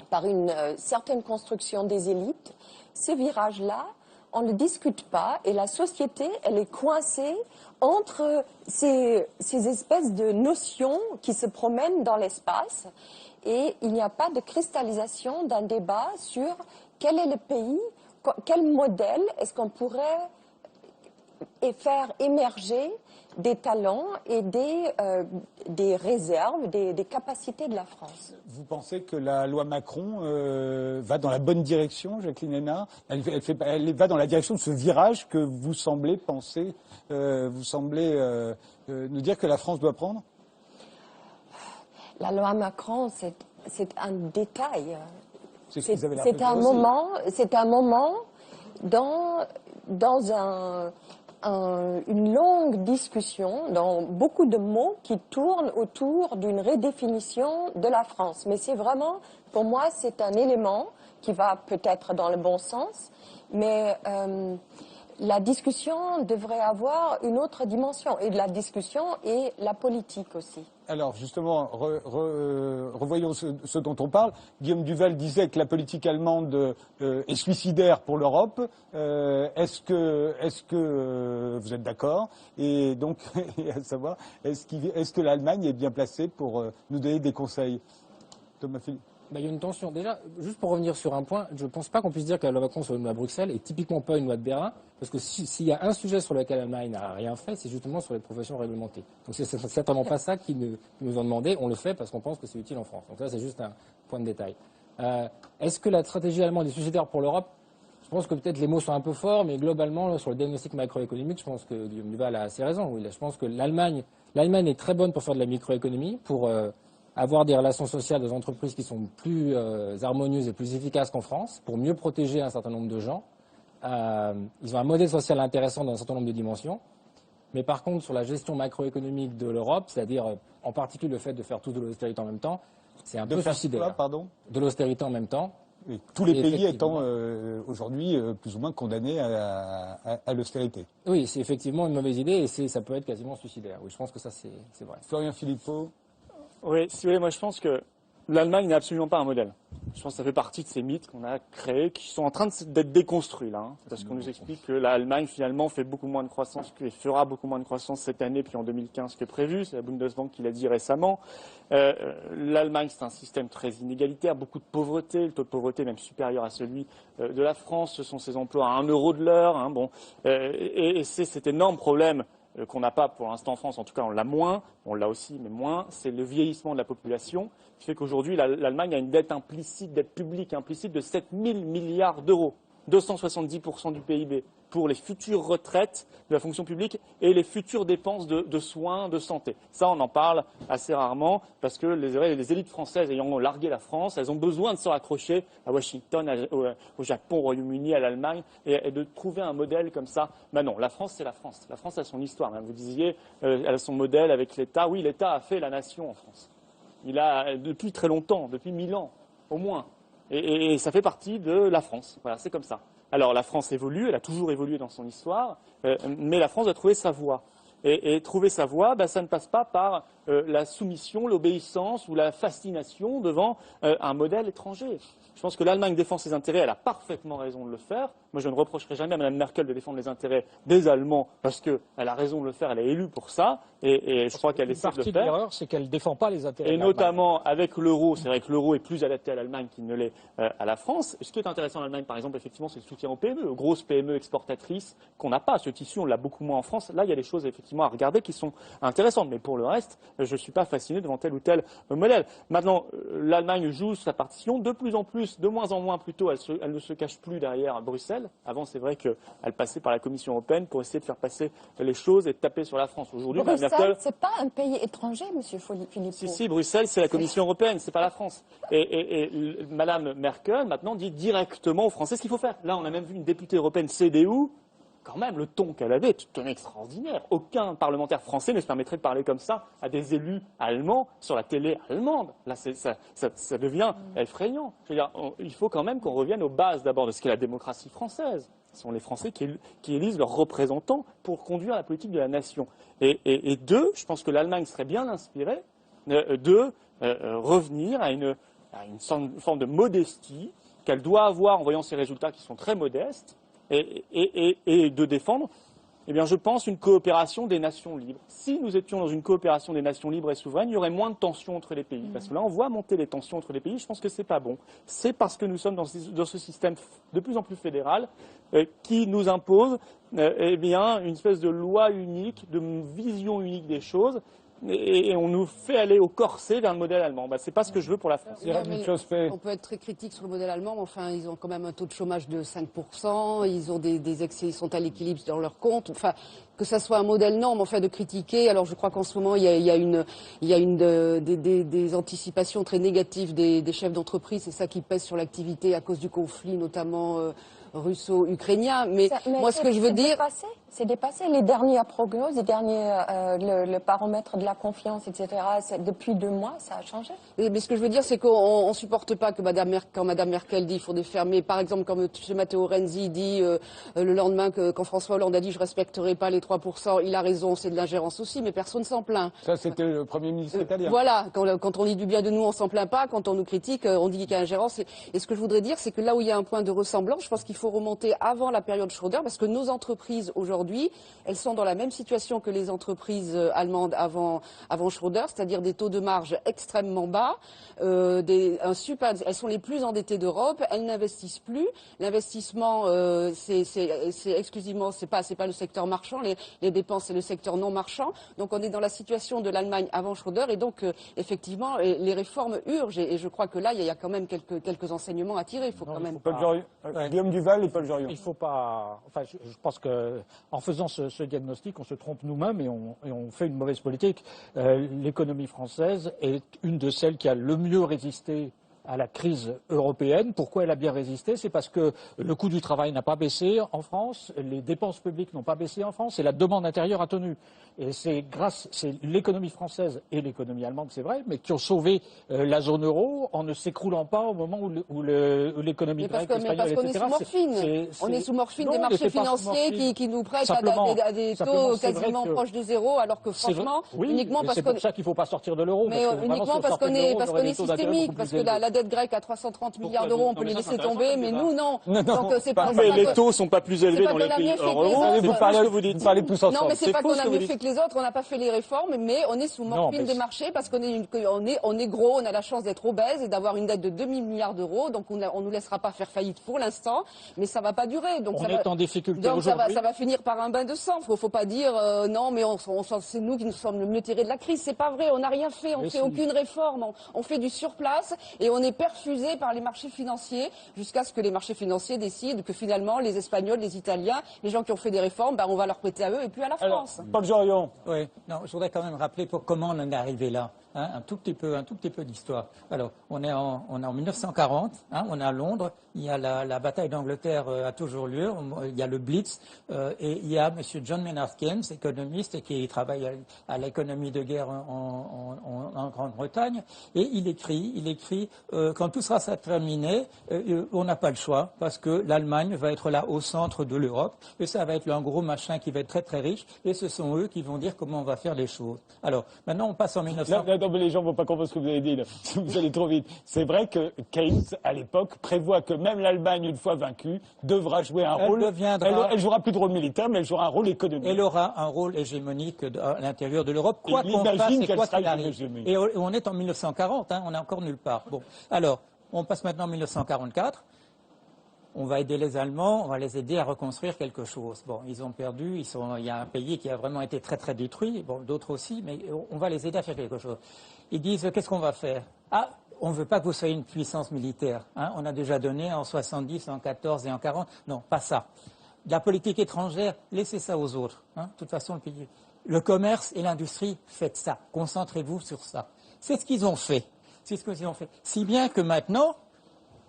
par une certaine construction des élites. Ce virage-là, on ne le discute pas, et la société, elle est coincée entre ces espèces de notions qui se promènent dans l'espace, et il n'y a pas de cristallisation d'un débat sur quel est le pays, quel modèle est-ce qu'on pourrait faire émerger des talents et des réserves, des capacités de la France. Vous pensez que la loi Macron va dans la bonne direction, Jacqueline Hénard? Elle va dans la direction de ce virage que vous semblez penser, nous dire que la France doit prendre? La loi Macron, c'est un détail. C'est un moment dans une longue discussion, dans beaucoup de mots qui tournent autour d'une redéfinition de la France. Mais c'est vraiment, pour moi, c'est un élément qui va peut-être dans le bon sens, mais la discussion devrait avoir une autre dimension, et de la discussion et la politique aussi. Alors justement, revoyons ce dont on parle. Guillaume Duval disait que la politique allemande est suicidaire pour l'Europe. Est-ce que vous êtes d'accord? Et donc, à savoir, est-ce que l'Allemagne est bien placée pour nous donner des conseils? Thomas Philippe. Il y a une tension. Déjà, juste pour revenir sur un point, je ne pense pas qu'on puisse dire que la loi Macron soit une loi Bruxelles et typiquement pas une loi de Berlin, parce que s'il y a un sujet sur lequel l'Allemagne n'a rien fait, c'est justement sur les professions réglementées. Donc c'est certainement pas ça qu'ils nous ont demandé. On le fait parce qu'on pense que c'est utile en France. Donc là, c'est juste un point de détail. Est-ce que la stratégie allemande est suicidaire pour l'Europe? Je pense que peut-être les mots sont un peu forts, mais globalement, sur le diagnostic macroéconomique, je pense que Guillaume Duval a assez raison. Oui, là, je pense que l'Allemagne est très bonne pour faire de la microéconomie, pour avoir des relations sociales des entreprises qui sont plus harmonieuses et plus efficaces qu'en France, pour mieux protéger un certain nombre de gens. Ils ont un modèle social intéressant dans un certain nombre de dimensions. Mais par contre, sur la gestion macroéconomique de l'Europe, c'est-à-dire en particulier le fait de faire tout de l'austérité en même temps, c'est un peu suicidaire. De l'austérité en même temps. Et tous les pays étant aujourd'hui plus ou moins condamnés à l'austérité. Oui, c'est effectivement une mauvaise idée et ça peut être quasiment suicidaire. Oui, je pense que ça, c'est vrai. Florian Philippot. Oui, si vous voulez, moi je pense que l'Allemagne n'est absolument pas un modèle. Je pense que ça fait partie de ces mythes qu'on a créés, qui sont en train d'être déconstruits là. Parce qu'on nous explique que l'Allemagne finalement fait beaucoup moins de croissance, et fera beaucoup moins de croissance cette année, puis en 2015 que prévu. C'est la Bundesbank qui l'a dit récemment. L'Allemagne, c'est un système très inégalitaire, beaucoup de pauvreté, le taux de pauvreté même supérieur à celui de la France. Ce sont ces emplois à 1 euro de l'heure. Et c'est cet énorme problème qu'on n'a pas pour l'instant en France, en tout cas on l'a moins, on l'a aussi, mais moins, c'est le vieillissement de la population, qui fait qu'aujourd'hui l'Allemagne a une dette implicite, dette publique implicite de 7 000 milliards d'euros, 270% du PIB, pour les futures retraites de la fonction publique et les futures dépenses de soins, de santé. Ça, on en parle assez rarement parce que les élites françaises ayant largué la France, elles ont besoin de se raccrocher à Washington, au Japon, au Royaume-Uni, à l'Allemagne et de trouver un modèle comme ça. Ben non, la France, c'est la France. La France a son histoire. Vous disiez, elle a son modèle avec l'État. Oui, l'État a fait la nation en France. Il a, depuis très longtemps, depuis 1000 ans, au moins. Et ça fait partie de la France. Voilà, c'est comme ça. Alors la France évolue, elle a toujours évolué dans son histoire, mais la France a trouvé sa voie. Et trouver sa voie, ça ne passe pas par la soumission, l'obéissance ou la fascination devant un modèle étranger. Je pense que l'Allemagne défend ses intérêts, elle a parfaitement raison de le faire. Moi, je ne reprocherai jamais à Mme Merkel de défendre les intérêts des Allemands parce qu'elle a raison de le faire, elle est élue pour ça, et je crois qu'elle essaie de le faire. Une partie de l'erreur, c'est qu'elle ne défend pas les intérêts de l'Allemagne. Et notamment avec l'euro, c'est vrai que l'euro est plus adapté à l'Allemagne qu'il ne l'est à la France. Ce qui est intéressant en Allemagne, par exemple, effectivement, c'est le soutien aux PME, aux grosses PME exportatrices qu'on n'a pas. Ce tissu, on l'a beaucoup moins en France. Là, il y a des choses effectivement effectivement à regarder qui sont intéressantes. Mais pour le reste, je ne suis pas fasciné devant tel ou tel modèle. Maintenant, l'Allemagne joue sa partition de plus en plus, de moins en moins plutôt. Elle ne se cache plus derrière Bruxelles. Avant, c'est vrai qu'elle passait par la Commission européenne pour essayer de faire passer les choses et de taper sur la France. Aujourd'hui, Bruxelles, c'est pas un pays étranger, Monsieur Philippot. Si, Bruxelles, c'est la Commission européenne, c'est pas la France. Et Madame Merkel, maintenant, dit directement aux Français ce qu'il faut faire. Là, on a même vu une députée européenne CDU, quand même, le ton qu'elle avait, c'est extraordinaire. Aucun parlementaire français ne se permettrait de parler comme ça à des élus allemands sur la télé allemande. Là, ça devient effrayant. Je veux dire, il faut quand même qu'on revienne aux bases d'abord de ce qu'est la démocratie française. Ce sont les Français qui élisent leurs représentants pour conduire la politique de la nation. Et deux, je pense que l'Allemagne serait bien inspirée de revenir à une forme de modestie qu'elle doit avoir en voyant ses résultats qui sont très modestes et de défendre, eh bien, je pense, une coopération des nations libres. Si nous étions dans une coopération des nations libres et souveraines, il y aurait moins de tensions entre les pays. Parce que là, on voit monter les tensions entre les pays, je pense que c'est pas bon. C'est parce que nous sommes dans ce système de plus en plus fédéral qui nous impose eh bien, une espèce de loi unique, de vision unique des choses. Et on nous fait aller au corset vers le modèle allemand. C'est pas ce que je veux pour la France. On peut être très critique sur le modèle allemand, mais enfin, ils ont quand même un taux de chômage de 5%, ils ont des excès, ils sont à l'équilibre dans leurs comptes. Enfin, que ça soit un modèle, non, mais enfin de critiquer. Alors je crois qu'en ce moment, il y a des anticipations très négatives des chefs d'entreprise. C'est ça qui pèse sur l'activité à cause du conflit, notamment russo-ukrainien. Mais moi, ce que je veux dire... C'est dépassé. Les dernières prognoses, le baromètre de la confiance, etc., depuis 2 mois, ça a changé. Mais ce que je veux dire, c'est qu'on ne supporte pas que quand Mme Merkel dit qu'il faut défermer, par exemple, comme M. Matteo Renzi dit le lendemain quand François Hollande a dit « je ne respecterai pas les 3%, il a raison, c'est de l'ingérence aussi, mais personne ne s'en plaint. » Ça, c'était le Premier ministre italien. Voilà, quand on dit du bien de nous, on ne s'en plaint pas, quand on nous critique, on dit qu'il y a ingérence. Et ce que je voudrais dire, c'est que là où il y a un point de ressemblance, je pense qu'il faut remonter avant la période Schröder, parce que nos entreprises aujourd'hui, elles sont dans la même situation que les entreprises allemandes avant Schröder, c'est-à-dire des taux de marge extrêmement bas, elles sont les plus endettées d'Europe, elles n'investissent plus. L'investissement, c'est exclusivement, c'est pas le secteur marchand, les dépenses, c'est le secteur non marchand. Donc on est dans la situation de l'Allemagne avant Schröder, et donc effectivement, les réformes urgent. Et je crois que là, il y a quand même quelques enseignements à tirer. Il faut quand même. Guillaume Duval et Paul Jorion. Il faut pas. Enfin, je pense que en faisant ce diagnostic, on se trompe nous-mêmes et on fait une mauvaise politique. L'économie française est une de celles qui a le mieux résisté à la crise européenne. Pourquoi elle a bien résisté? C'est parce que le coût du travail n'a pas baissé en France, les dépenses publiques n'ont pas baissé en France et la demande intérieure a tenu. Et c'est l'économie française et l'économie allemande, c'est vrai, mais qui ont sauvé la zone euro en ne s'écroulant pas au moment où l'économie grecque, espagnole, etc. On est sous morphine des marchés financiers qui nous prêtent à des taux quasiment proches de zéro, alors que franchement, uniquement parce que... C'est pour ça qu'il ne faut pas sortir de l'euro. Mais uniquement parce qu'on est systémique, parce que la dette grecque à 330 milliards d'euros, on peut les laisser tomber, mais nous, non. Donc c'est pas... Mais les taux ne sont pas plus élevés dans les pays hors euro. Vous parlez tous ensemble. Non, mais c'est pas qu'on a mieux fait que les autres, on n'a pas fait les réformes, mais on est sous morphine des marchés parce qu'on est gros, on a la chance d'être obèse et d'avoir une dette de 2000 milliards d'euros, donc on nous laissera pas faire faillite pour l'instant, mais ça va pas durer. Donc on est en difficulté aujourd'hui. Donc ça va finir par un bain de sang. Faut pas dire non, mais c'est nous qui nous sommes le mieux tirés de la crise. C'est pas vrai, on n'a rien fait, on fait aucune réforme, on fait du surplace et on est perfusé par les marchés financiers jusqu'à ce que les marchés financiers décident que finalement les Espagnols, les Italiens, les gens qui ont fait des réformes, on va leur prêter à eux et puis à la France. Paul Jorion. Oui, non, je voudrais quand même rappeler comment on en est arrivé là. Un tout petit peu d'histoire. Alors, on est en 1940, on est à Londres, il y a la bataille d'Angleterre a toujours lieu, il y a le Blitz, et il y a M. John Maynard Keynes, économiste, qui travaille à l'économie de guerre en Grande-Bretagne, et il écrit quand tout sera terminé, on n'a pas le choix, parce que l'Allemagne va être là au centre de l'Europe, et ça va être un gros machin qui va être très très riche, et ce sont eux qui vont dire comment on va faire les choses. Alors, maintenant on passe en 1940. Non, mais les gens ne vont pas comprendre ce que vous avez dit, là. Vous allez trop vite. C'est vrai que Keynes, à l'époque, prévoit que même l'Allemagne, une fois vaincue, devra jouer un rôle. Elle jouera plus de rôle militaire, mais elle jouera un rôle économique. Elle aura un rôle hégémonique à l'intérieur de l'Europe, quoi qu'on fasse et quoi qu'il arrive. Et on est en 1940, on n'est encore nulle part. Bon, alors, on passe maintenant en 1944. on va aider les Allemands, on va les aider à reconstruire quelque chose. Bon, ils ont perdu, il y a un pays qui a vraiment été très très détruit, bon, d'autres aussi, mais on va les aider à faire quelque chose. Ils disent, qu'est-ce qu'on va faire? Ah, on ne veut pas que vous soyez une puissance militaire. Hein, on a déjà donné en 70, en 14 et en 40. Non, pas ça. La politique étrangère, laissez ça aux autres. Hein, de toute façon, le commerce et l'industrie, faites ça. Concentrez-vous sur ça. C'est ce qu'ils ont fait. C'est ce qu'ils ont fait. Si bien que maintenant,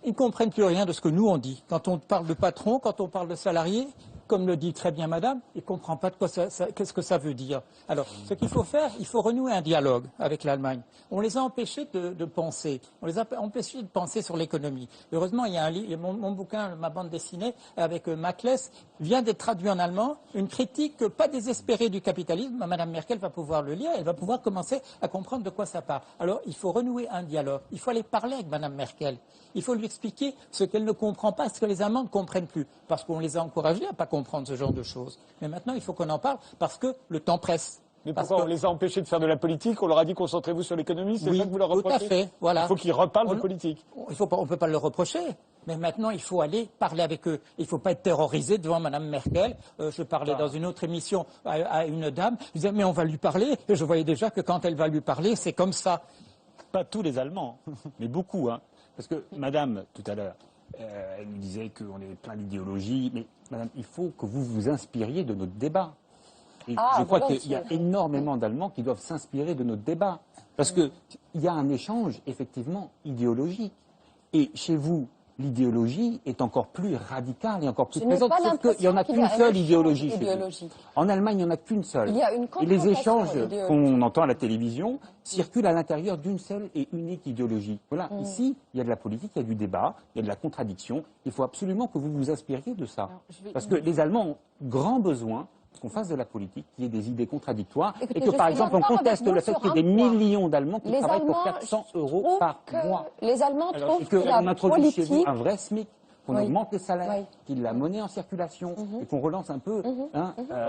ils ne comprennent plus rien de ce que nous on dit. Quand on parle de patron, quand on parle de salarié, comme le dit très bien madame, ils ne comprennent pas qu'est-ce que ça veut dire. Alors, ce qu'il faut faire, il faut renouer un dialogue avec l'Allemagne. On les a empêchés de penser. On les a empêchés de penser sur l'économie. Heureusement, il y a un livre, mon bouquin, ma bande dessinée, avec Maclès, vient d'être traduit en allemand. Une critique pas désespérée du capitalisme. Madame Merkel va pouvoir le lire. Elle va pouvoir commencer à comprendre de quoi ça parle. Alors, il faut renouer un dialogue. Il faut aller parler avec madame Merkel. Il faut lui expliquer ce qu'elle ne comprend pas, ce que les Allemands ne comprennent plus. Parce qu'on les a encouragés à ne pas comprendre ce genre de choses. Mais maintenant, il faut qu'on en parle parce que le temps presse. Mais pourquoi on les a empêchés de faire de la politique? On leur a dit concentrez-vous sur l'économie, c'est ça que vous leur reprochez? Tout à fait, voilà. Il faut qu'ils reparlent de politique. On ne peut pas le reprocher, mais maintenant il faut aller parler avec eux. Il ne faut pas être terrorisé devant Mme Merkel. Je parlais dans une autre émission à une dame, je disais mais on va lui parler, et je voyais déjà que quand elle va lui parler, c'est comme ça. Pas tous les Allemands, mais beaucoup. Hein. Parce que Madame, tout à l'heure, elle nous disait qu'on est plein d'idéologie, mais Madame, il faut que vous vous inspiriez de notre débat. Et je crois qu'il y a énormément d'Allemands qui doivent s'inspirer de notre débat. Parce qu'il y a un échange, effectivement, idéologique. Et chez vous, l'idéologie est encore plus radicale et encore plus présente. Sauf qu'il n'y en a qu'une seule idéologie chez vous. En Allemagne, il n'y en a qu'une seule. Et les échanges qu'on entend à la télévision circulent à l'intérieur d'une seule et unique idéologie. Voilà, ici, il y a de la politique, il y a du débat, il y a de la contradiction. Il faut absolument que vous vous inspiriez de ça. Parce que les Allemands ont grand besoin qu'on fasse de la politique, qu'il y ait des idées contradictoires, et que, par exemple, on conteste le fait qu'il y ait des millions d'Allemands qui travaillent pour 400 € par mois. Les Allemands trouvent que qu'on introduit chez vous un vrai SMIC, qu'on augmente les salaires, qu'il y ait de la monnaie en circulation, et qu'on relance un peu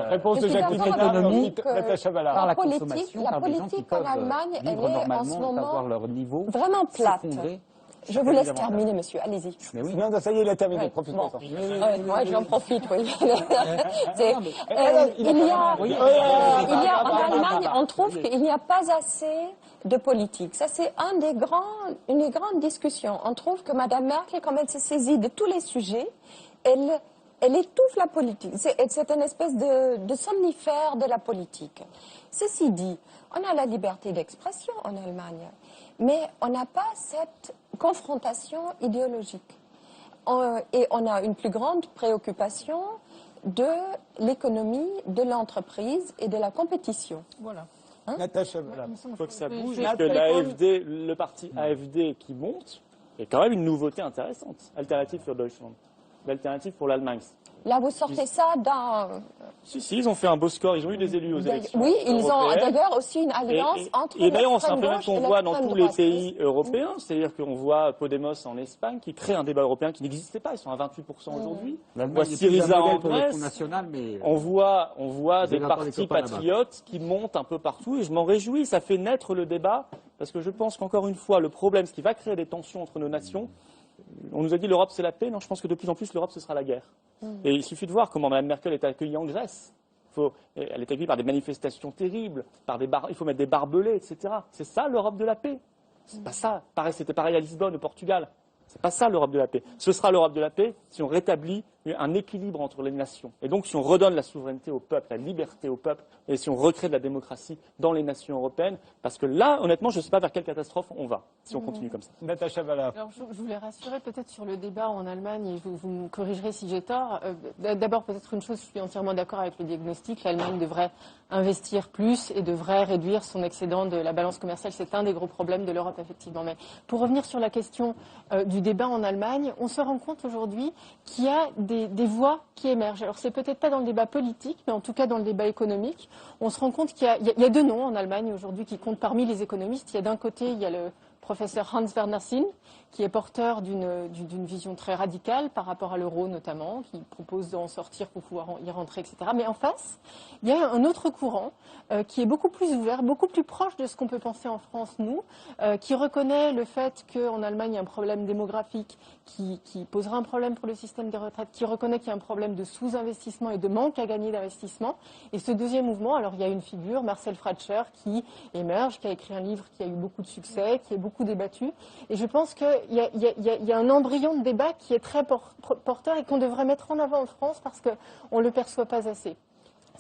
réponse de Jacques l'économie par la consommation, la par des gens qui politique peuvent en Allemagne, elle vivre est en ce normalement, avoir moment leur niveau vraiment plate. Je vous laisse terminer, monsieur. Allez-y. Mais oui. Non, ça y est, il a terminé. Profitez. Bon. Moi, j'en profite, oui. Il y a en Allemagne, on trouve qu'il n'y a pas assez de politique. Ça, c'est une des grandes discussions. On trouve que Mme Merkel, comme elle se saisit de tous les sujets, elle étouffe la politique. C'est une espèce de somnifère de la politique. Ceci dit, on a la liberté d'expression en Allemagne, mais on n'a pas cette confrontation idéologique. Et on a une plus grande préoccupation de l'économie, de l'entreprise et de la compétition. Voilà. Natacha, il faut que ça bouge, que l'AfD, le parti AfD qui monte, est quand même une nouveauté intéressante. Alternative für Deutschland. L'alternative pour l'Allemagne. Là, vous sortez ça dans... Si, ils ont fait un beau score, ils ont eu des élus aux élections. Oui, ils ont d'ailleurs aussi une alliance entre et d'ailleurs, c'est un phénomène l'extrême qu'on gauche voit et dans l'extrême tous les droite. pays européens, c'est-à-dire qu'on voit Podemos en Espagne qui crée un débat européen qui n'existait pas, ils sont à 28% aujourd'hui. On voit Syriza en Grèce, on voit des partis patriotes qui montent un peu partout et je m'en réjouis, ça fait naître le débat parce que je pense qu'encore une fois, le problème, ce qui va créer des tensions entre nos nations, on nous a dit l'Europe c'est la paix, non, je pense que de plus en plus l'Europe ce sera la guerre. Et il suffit de voir comment Mme Merkel est accueillie en Grèce. Elle est accueillie par des manifestations terribles, il faut mettre des barbelés, etc. C'est ça l'Europe de la paix. C'est pas ça. C'était pareil à Lisbonne, au Portugal. C'est pas ça l'Europe de la paix. Ce sera l'Europe de la paix si on rétablit un équilibre entre les nations. Et donc si on redonne la souveraineté au peuple, la liberté au peuple, et si on recrée de la démocratie dans les nations européennes, parce que là, honnêtement, je ne sais pas vers quelle catastrophe on va, si on continue comme ça. Natacha Valla. Alors, je voulais rassurer peut-être sur le débat en Allemagne, et vous me corrigerez si j'ai tort. D'abord, peut-être une chose, je suis entièrement d'accord avec le diagnostic, l'Allemagne devrait investir plus et devrait réduire son excédent de la balance commerciale. C'est un des gros problèmes de l'Europe, effectivement. Mais pour revenir sur la question du débat en Allemagne, on se rend compte aujourd'hui qu'il y a des voix qui émergent. Alors, c'est peut-être pas dans le débat politique, mais en tout cas dans le débat économique. On se rend compte qu'il y a deux noms en Allemagne aujourd'hui qui comptent parmi les économistes. Il y a d'un côté, il y a le professeur Hans Werner Sinn, qui est porteur d'une vision très radicale par rapport à l'euro notamment, qui propose d'en sortir pour pouvoir y rentrer, etc. Mais en face, il y a un autre courant qui est beaucoup plus ouvert, beaucoup plus proche de ce qu'on peut penser en France, nous, qui reconnaît le fait qu'en Allemagne, il y a un problème démographique qui posera un problème pour le système des retraites, qui reconnaît qu'il y a un problème de sous-investissement et de manque à gagner d'investissement. Et ce deuxième mouvement, alors il y a une figure, Marcel Fratscher, qui émerge, qui a écrit un livre qui a eu beaucoup de succès, qui est beaucoup débattu. Et je pense qu'il y a un embryon de débat qui est très porteur et qu'on devrait mettre en avant en France parce qu'on ne le perçoit pas assez.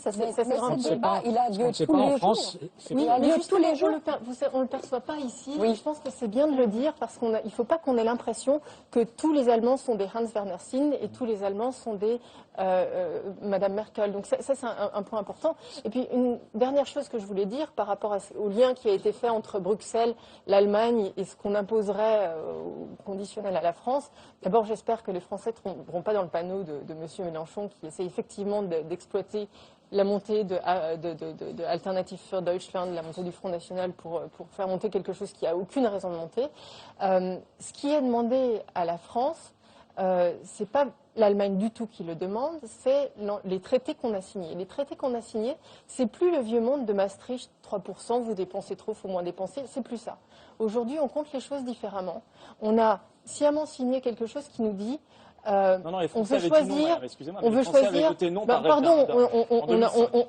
Mais ce débat, il a lieu tous les jours. Oui, mais juste tous les jours, on ne le perçoit pas ici. Oui. Je pense que c'est bien de le dire parce qu'il ne faut pas qu'on ait l'impression que tous les Allemands sont des Hans Werner Sinn et tous les Allemands sont des Madame Merkel. Donc ça c'est un point important. Et puis une dernière chose que je voulais dire par rapport au lien qui a été fait entre Bruxelles, l'Allemagne et ce qu'on imposerait conditionnel à la France. D'abord, j'espère que les Français ne tomberont pas dans le panneau de M. Mélenchon qui essaie effectivement d'exploiter la montée de Alternative für Deutschland, la montée du Front National pour faire monter quelque chose qui n'a aucune raison de monter. Ce qui est demandé à la France, c'est pas l'Allemagne du tout qui le demande, c'est les traités qu'on a signés. Les traités qu'on a signés, c'est plus le vieux monde de Maastricht, 3%, vous dépensez trop, il faut moins dépenser, c'est plus ça. Aujourd'hui, on compte les choses différemment. On a sciemment signé quelque chose qui nous dit on veut choisir. On veut choisir. Pardon,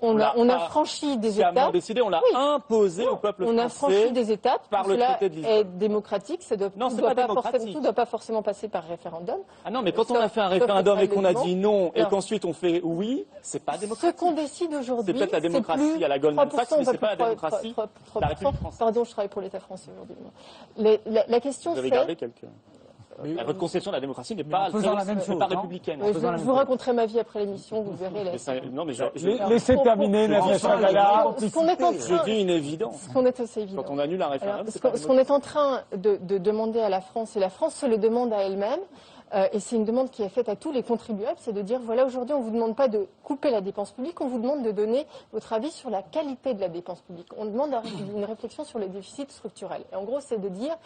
on a franchi des étapes. Décidé, on l'a imposé au peuple français. On a franchi des étapes. Par le traité de Lisbonne. Est démocratique. Ça doit, tout ne doit pas forcément passer par référendum. Ah non, mais quand on a fait un référendum et qu'on a dit non et qu'ensuite on fait oui, c'est pas démocratique. Ce qu'on décide aujourd'hui, c'est peut-être la démocratie à la Goldman Sachs, mais c'est pas la démocratie. La République française. Pardon, je travaille pour l'État français aujourd'hui. La question, c'est. Vous avez gardé quelques. Votre conception de la démocratie n'est pas républicaine. Je vous raconterai ma vie après l'émission, vous verrez. Laissez terminer, Natacha Valla. Je dis une évidence. Ce qu'on est assez évident. Quand on annule un référendum, ce qu'on est en train de demander à la France, et la France se le demande à elle-même, et c'est une demande qui est faite à tous les contribuables, c'est de dire, voilà, aujourd'hui, on ne vous demande pas de couper la dépense publique, on vous demande de donner votre avis sur la qualité de la dépense publique. On demande une réflexion sur les déficits structurels. Et en gros, c'est de dire,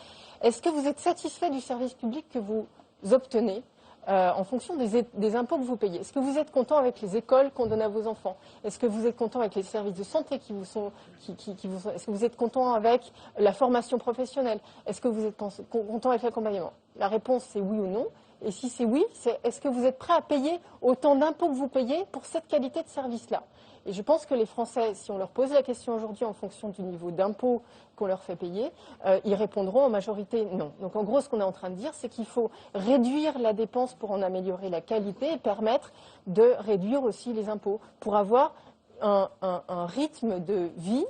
est-ce que vous êtes satisfait du service public que vous obtenez en fonction des impôts que vous payez? Est-ce que vous êtes content avec les écoles qu'on donne à vos enfants? Est-ce que vous êtes content avec les services de santé qui vous sont, est-ce que vous êtes content avec la formation professionnelle? Est-ce que vous êtes content avec l'accompagnement? La réponse, c'est oui ou non. Et si c'est oui, c'est est-ce que vous êtes prêt à payer autant d'impôts que vous payez pour cette qualité de service-là? Et je pense que les Français, si on leur pose la question aujourd'hui en fonction du niveau d'impôts qu'on leur fait payer, ils répondront en majorité non. Donc en gros, ce qu'on est en train de dire, c'est qu'il faut réduire la dépense pour en améliorer la qualité et permettre de réduire aussi les impôts pour avoir un rythme de vie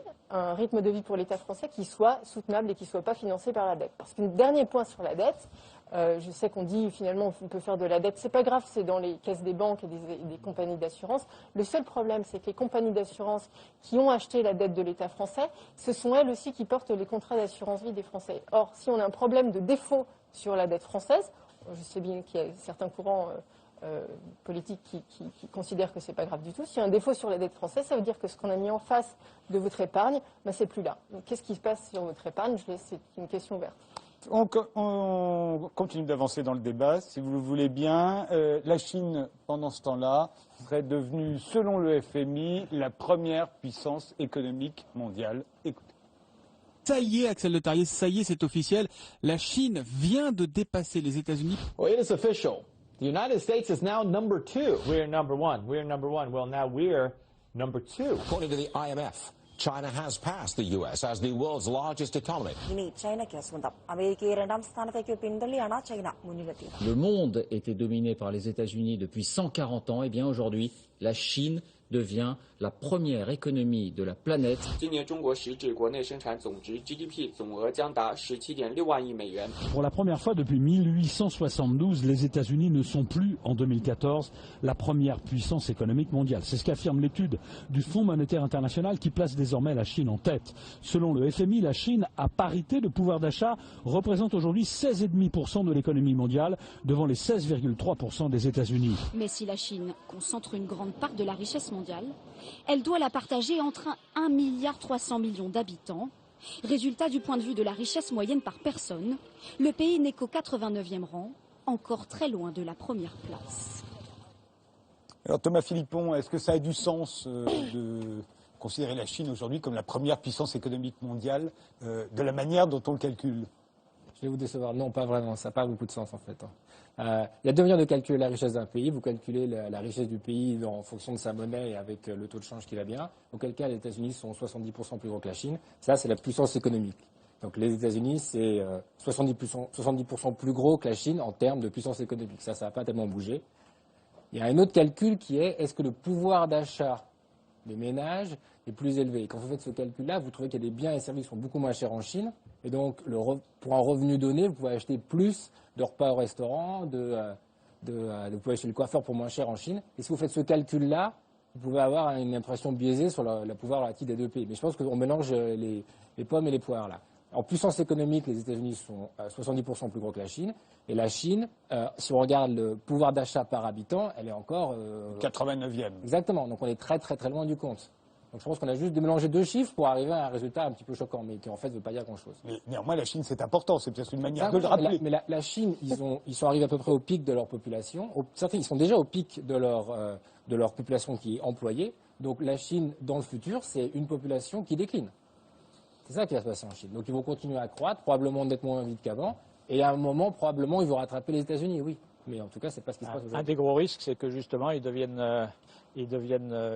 pour l'État français qui soit soutenable et qui ne soit pas financé par la dette. Parce qu'un dernier point sur la dette, je sais qu'on dit finalement on peut faire de la dette, c'est pas grave, c'est dans les caisses des banques et des compagnies d'assurance. Le seul problème, c'est que les compagnies d'assurance qui ont acheté la dette de l'État français, ce sont elles aussi qui portent les contrats d'assurance vie des Français. Or, si on a un problème de défaut sur la dette française, je sais bien qu'il y a certains courants politiques qui considèrent que c'est pas grave du tout. S'il y a un défaut sur la dette française, ça veut dire que ce qu'on a mis en face de votre épargne, c'est plus là. Donc, qu'est-ce qui se passe sur votre épargne? C'est une question ouverte. On continue d'avancer dans le débat, si vous le voulez bien. La Chine, pendant ce temps-là, serait devenue, selon le FMI, la première puissance économique mondiale. Écoutez. Ça y est, Axel Le Tarrier, ça y est, c'est officiel. La Chine vient de dépasser les États-Unis. Well, it is official. The United States is now number 2. We're number 1. We're number 1. Well, now we're number 2. According to the IMF, China has passed the US as the world's largest economy. Le monde était dominé par les États-Unis depuis 140 ans. Et bien aujourd'hui, la Chine devient la première économie de la planète. Pour la première fois depuis 1872, les États-Unis ne sont plus, en 2014, la première puissance économique mondiale. C'est ce qu'affirme l'étude du Fonds monétaire international qui place désormais la Chine en tête. Selon le FMI, la Chine, à parité de pouvoir d'achat, représente aujourd'hui 16,5% de l'économie mondiale, devant les 16,3% des États-Unis. Mais si la Chine concentre une grande part de la richesse mondiale, elle doit la partager entre 1,3 milliard d'habitants Résultat, du point de vue de la richesse moyenne par personne, le pays n'est qu'au 89e rang, encore très loin de la première place. Alors Thomas Philippon, est-ce que ça a du sens de considérer la Chine aujourd'hui comme la première puissance économique mondiale de la manière dont on le calcule? Je vais vous décevoir. Non, pas vraiment. Ça n'a pas beaucoup de sens, en fait. Il y a deux manières de calculer la richesse d'un pays. Vous calculez la richesse du pays en fonction de sa monnaie et avec le taux de change qui va bien. Auquel cas, les États-Unis sont 70% plus gros que la Chine. Ça, c'est la puissance économique. Donc les États-Unis, c'est 70% plus gros que la Chine en termes de puissance économique. Ça n'a pas tellement bougé. Il y a un autre calcul qui est que le pouvoir d'achat des ménages est plus élevé. Et quand vous faites ce calcul-là, vous trouvez qu'il y a des biens et services qui sont beaucoup moins chers en Chine. Et donc, pour un revenu donné, vous pouvez acheter plus de repas au restaurant, vous pouvez acheter le coiffeur pour moins cher en Chine. Et si vous faites ce calcul-là, vous pouvez avoir une impression biaisée sur le pouvoir relatif des deux pays. Mais je pense qu'on mélange les pommes et les poires, là. En puissance économique, les États-Unis sont 70% plus gros que la Chine. Et la Chine, si on regarde le pouvoir d'achat par habitant, elle est encore 89e. Exactement. Donc on est très très très loin du compte. Donc je pense qu'on a juste mélangé deux chiffres pour arriver à un résultat un petit peu choquant, mais qui en fait ne veut pas dire grand-chose. Mais néanmoins, la Chine, c'est important. C'est peut-être une manière de le rappeler. Mais la Chine, ils sont arrivés à peu près au pic de leur population. Certains, ils sont déjà au pic de leur population qui est employée. Donc la Chine, dans le futur, c'est une population qui décline. C'est ça qui va se passer en Chine. Donc ils vont continuer à croître, probablement nettement moins vite qu'avant. Et à un moment, probablement, ils vont rattraper les États-Unis, oui. Mais en tout cas, c'est pas ce qui se passe aujourd'hui. Un des gros risques, c'est que justement, ils deviennent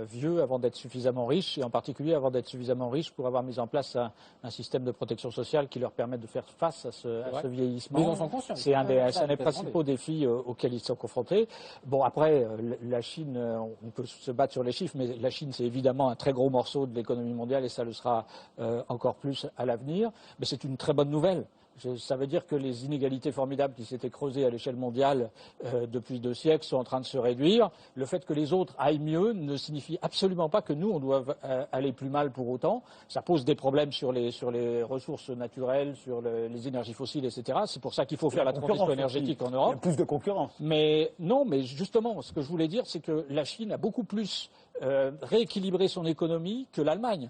vieux avant d'être suffisamment riches, et en particulier avant d'être suffisamment riches pour avoir mis en place un système de protection sociale qui leur permette de faire face à ce vieillissement. Mais ils en sont conscients. C'est un des principaux défis auxquels ils sont confrontés. Bon, après, la Chine, on peut se battre sur les chiffres, mais la Chine, c'est évidemment un très gros morceau de l'économie mondiale, et ça le sera encore plus à l'avenir. Mais c'est une très bonne nouvelle. Ça veut dire que les inégalités formidables qui s'étaient creusées à l'échelle mondiale depuis 2 siècles sont en train de se réduire. Le fait que les autres aillent mieux ne signifie absolument pas que nous, on doit aller plus mal pour autant. Ça pose des problèmes sur les ressources naturelles, sur les énergies fossiles, etc. C'est pour ça qu'il faut faire la transition énergétique en Europe. Il y a plus de concurrence. Mais non, mais justement, ce que je voulais dire, c'est que la Chine a beaucoup plus rééquilibrer son économie que l'Allemagne.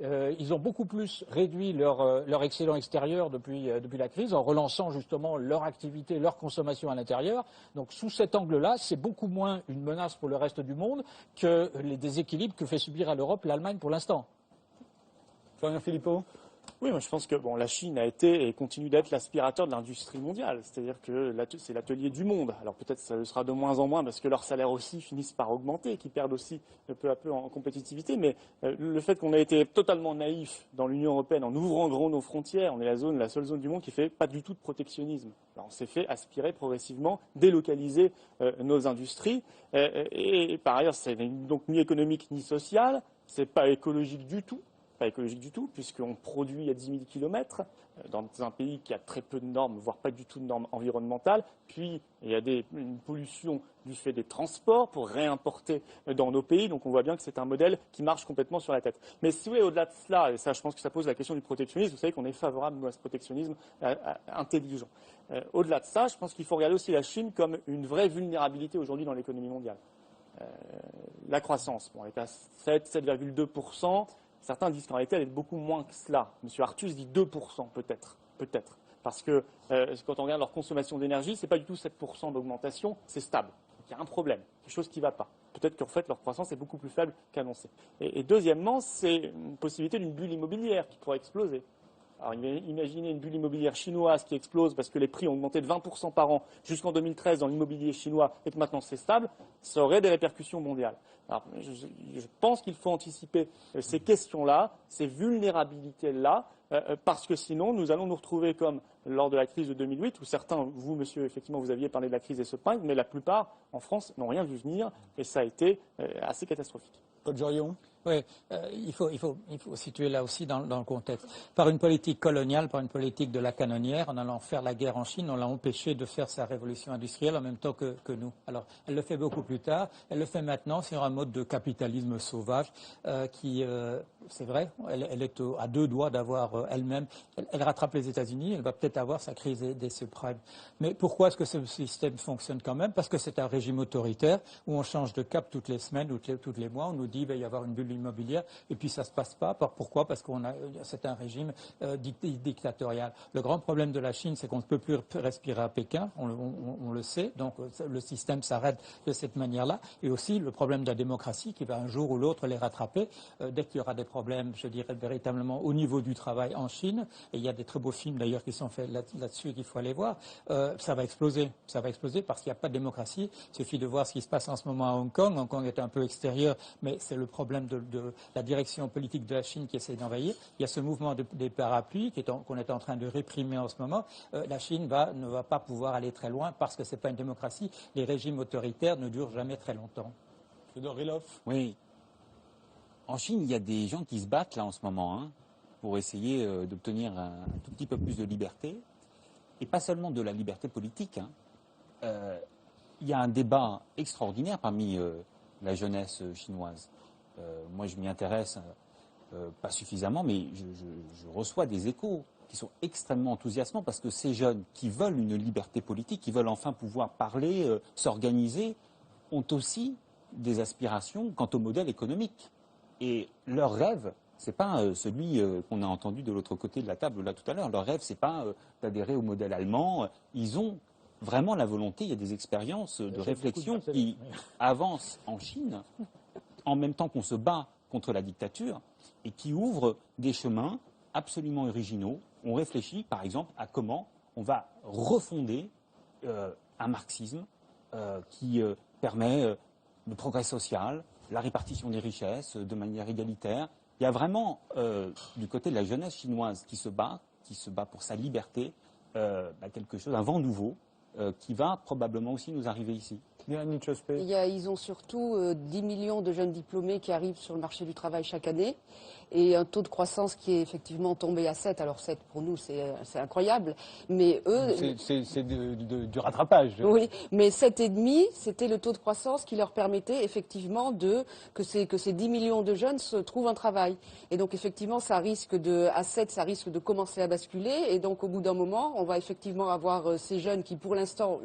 Ils ont beaucoup plus réduit leur excédent extérieur depuis la crise en relançant justement leur activité, leur consommation à l'intérieur. Donc sous cet angle-là, c'est beaucoup moins une menace pour le reste du monde que les déséquilibres que fait subir à l'Europe l'Allemagne pour l'instant. Florian Philippot. Oui, moi je pense que la Chine a été et continue d'être l'aspirateur de l'industrie mondiale. C'est-à-dire que c'est l'atelier du monde. Alors peut-être ça le sera de moins en moins parce que leurs salaires aussi finissent par augmenter, qu'ils perdent aussi peu à peu en compétitivité. Mais le fait qu'on ait été totalement naïf dans l'Union européenne en ouvrant grand nos frontières, on est la seule zone du monde qui fait pas du tout de protectionnisme. Alors on s'est fait aspirer progressivement, délocaliser nos industries. Et par ailleurs, c'est donc ni économique ni social. C'est pas écologique du tout. Pas écologique du tout, puisqu'on produit à 10 000 km dans un pays qui a très peu de normes, voire pas du tout de normes environnementales. Puis, il y a une pollution du fait des transports pour réimporter dans nos pays. Donc, on voit bien que c'est un modèle qui marche complètement sur la tête. Mais si vous voulez, au-delà de cela, et ça, je pense que ça pose la question du protectionnisme, vous savez qu'on est favorable, nous, à ce protectionnisme intelligent. Au-delà de ça, je pense qu'il faut regarder aussi la Chine comme une vraie vulnérabilité aujourd'hui dans l'économie mondiale. La croissance, elle est à 7,2%. Certains disent qu'en réalité, elle est beaucoup moins que cela. M. Artus dit 2%, peut-être. Parce que quand on regarde leur consommation d'énergie, ce n'est pas du tout 7% d'augmentation, c'est stable. Donc il y a un problème, quelque chose qui ne va pas. Peut-être qu'en fait, leur croissance est beaucoup plus faible qu'annoncé. Et deuxièmement, c'est une possibilité d'une bulle immobilière qui pourrait exploser. Alors imaginez une bulle immobilière chinoise qui explose parce que les prix ont augmenté de 20% par an jusqu'en 2013 dans l'immobilier chinois et que maintenant c'est stable, ça aurait des répercussions mondiales. Alors je pense qu'il faut anticiper ces questions-là, ces vulnérabilités-là, parce que sinon nous allons nous retrouver comme lors de la crise de 2008, où certains, vous monsieur, effectivement vous aviez parlé de la crise et se plaindre, mais la plupart en France n'ont rien vu venir et ça a été assez catastrophique. Paul Jorion. Oui, il faut situer là aussi dans le contexte. Par une politique coloniale, par une politique de la canonnière, en allant faire la guerre en Chine, on l'a empêché de faire sa révolution industrielle en même temps que nous. Alors, elle le fait beaucoup plus tard. Elle le fait maintenant sur un mode de capitalisme sauvage qui c'est vrai, elle est à deux doigts d'avoir elle-même, elle rattrape les États-Unis, elle va peut-être avoir sa crise des subprimes. Mais pourquoi est-ce que ce système fonctionne quand même? Parce que c'est un régime autoritaire où on change de cap toutes les semaines ou tous les mois, on nous dit qu'il va y avoir une bulle immobilière et puis ça ne se passe pas. Pourquoi? Parce que c'est un régime dictatorial. Le grand problème de la Chine, c'est qu'on ne peut plus respirer à Pékin, on le sait, donc le système s'arrête de cette manière-là. Et aussi le problème de la démocratie qui va un jour ou l'autre les rattraper. Dès qu'il y aura des problèmes, je dirais, véritablement au niveau du travail en Chine, et il y a des très beaux films d'ailleurs qui sont faits là-dessus qu'il faut aller voir, ça va exploser. Ça va exploser parce qu'il n'y a pas de démocratie. Il suffit de voir ce qui se passe en ce moment à Hong Kong. Hong Kong est un peu extérieur, mais c'est le problème de la direction politique de la Chine qui essaie d'envahir. Il y a ce mouvement des parapluies qu'on est en train de réprimer en ce moment. La Chine ne va pas pouvoir aller très loin parce que ce n'est pas une démocratie. Les régimes autoritaires ne durent jamais très longtemps. Fedor Rilov. Oui. En Chine, il y a des gens qui se battent là en ce moment pour essayer d'obtenir un tout petit peu plus de liberté. Et pas seulement de la liberté politique. Il y a un débat extraordinaire parmi la jeunesse chinoise. Moi, je m'y intéresse pas suffisamment, mais je reçois des échos qui sont extrêmement enthousiasmants parce que ces jeunes qui veulent une liberté politique, qui veulent enfin pouvoir parler, s'organiser, ont aussi des aspirations quant au modèle économique. Et leur rêve, ce n'est pas celui qu'on a entendu de l'autre côté de la table là tout à l'heure. Leur rêve, ce n'est pas d'adhérer au modèle allemand. Ils ont vraiment la volonté, il y a des expériences de réflexion qui avancent en Chine, en même temps qu'on se bat contre la dictature, et qui ouvrent des chemins absolument originaux. On réfléchit, par exemple, à comment on va refonder un marxisme qui permet le progrès social, la répartition des richesses de manière égalitaire. Il y a vraiment, du côté de la jeunesse chinoise qui se bat pour sa liberté, quelque chose, un vent nouveau qui va probablement aussi nous arriver ici. Ils ont surtout 10 millions de jeunes diplômés qui arrivent sur le marché du travail chaque année et un taux de croissance qui est effectivement tombé à 7. Alors 7 pour nous c'est incroyable, mais eux... C'est du rattrapage. Oui, mais 7,5 c'était le taux de croissance qui leur permettait effectivement que ces 10 millions de jeunes se trouvent un travail. Et donc effectivement à 7 ça risque de commencer à basculer et donc au bout d'un moment on va effectivement avoir ces jeunes qui pour l'instant,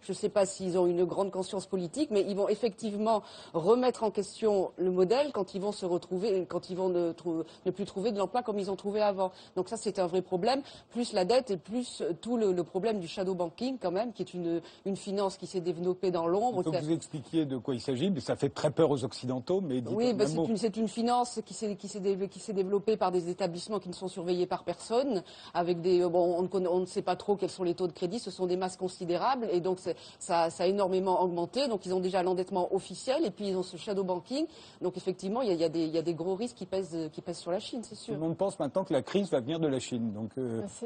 je ne sais pas s'ils ont une grande conscience politique, mais ils vont effectivement remettre en question le modèle quand ils vont se retrouver, quand ils vont ne plus trouver de l'emploi comme ils ont trouvé avant. Donc ça, c'est un vrai problème, plus la dette et plus tout le problème du shadow banking quand même, qui est une finance qui s'est développée dans l'ombre. Il faut que vous expliquiez de quoi il s'agit, mais ça fait très peur aux Occidentaux. Mais oui, c'est une finance qui s'est développée par des établissements qui ne sont surveillés par personne, avec on ne sait pas trop quels sont les taux de crédit, ce sont des masses considérables, et donc ça a énormément augmenté. Donc ils ont déjà l'endettement officiel, et puis ils ont ce shadow banking. Donc effectivement, il y a des gros risques qui pèsent sur la Chine, c'est sûr. Tout le monde pense maintenant que la crise va venir de la Chine. Donc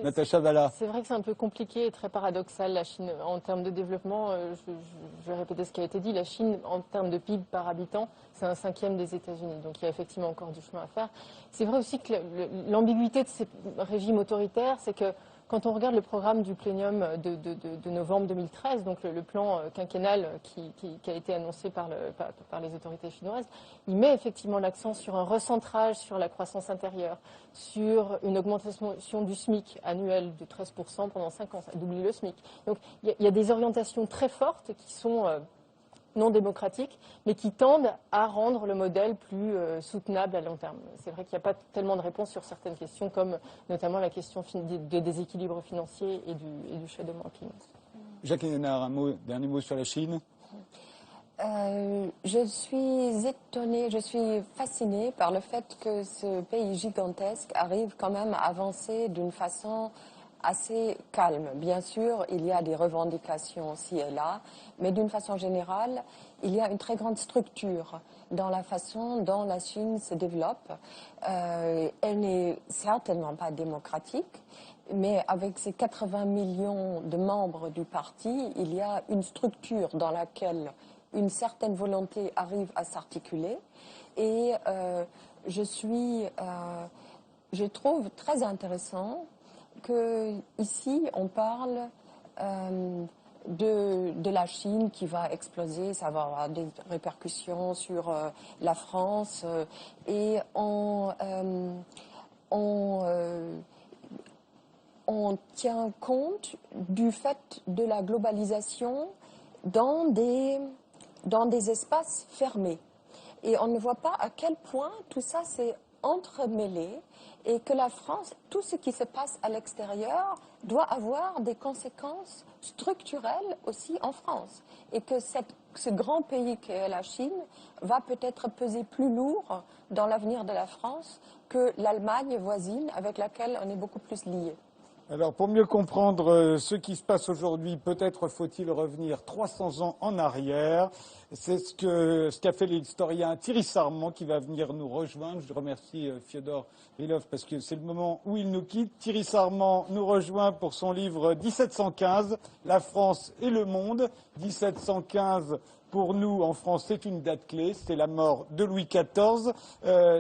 Natacha Valla. C'est vrai que c'est un peu compliqué et très paradoxal, la Chine. En termes de développement, je vais répéter ce qui a été dit, la Chine, en termes de PIB par habitant, c'est un 5e des États-Unis. Donc il y a effectivement encore du chemin à faire. C'est vrai aussi que l'ambiguïté de ces régimes autoritaires, c'est que quand on regarde le programme du plénium de novembre 2013, donc le plan quinquennal qui a été annoncé par les autorités chinoises, il met effectivement l'accent sur un recentrage sur la croissance intérieure, sur une augmentation du SMIC annuel de 13% pendant 5 ans, ça doubler le SMIC. Donc il y a des orientations très fortes qui sont non démocratiques, mais qui tendent à rendre le modèle plus soutenable à long terme. C'est vrai qu'il n'y a pas tellement de réponses sur certaines questions, comme notamment la question des déséquilibres financiers et du shadow banking. Jacques Hénard, dernier mot sur la Chine. Je suis étonnée, je suis fascinée par le fait que ce pays gigantesque arrive quand même à avancer d'une façon assez calme. Bien sûr, il y a des revendications ci et là, mais d'une façon générale, il y a une très grande structure dans la façon dont la Chine se développe. Elle n'est certainement pas démocratique, mais avec ses 80 millions de membres du parti, il y a une structure dans laquelle une certaine volonté arrive à s'articuler. Et je trouve très intéressant que ici on parle de la Chine qui va exploser, ça va avoir des répercussions sur la France et on tient compte du fait de la globalisation dans des espaces fermés. Et on ne voit pas à quel point tout ça s'est entremêlé et que la France, tout ce qui se passe à l'extérieur, doit avoir des conséquences structurelles aussi en France. Et que ce grand pays qu'est la Chine va peut-être peser plus lourd dans l'avenir de la France que l'Allemagne voisine avec laquelle on est beaucoup plus liés. Alors, pour mieux comprendre ce qui se passe aujourd'hui, peut-être faut-il revenir 300 ans en arrière. C'est ce qu'a fait l'historien Thierry Sarment qui va venir nous rejoindre. Je remercie Fyodor Rylov parce que c'est le moment où il nous quitte. Thierry Sarment nous rejoint pour son livre 1715, La France et le monde. 1715. Pour nous, en France, c'est une date clé, c'est la mort de Louis XIV.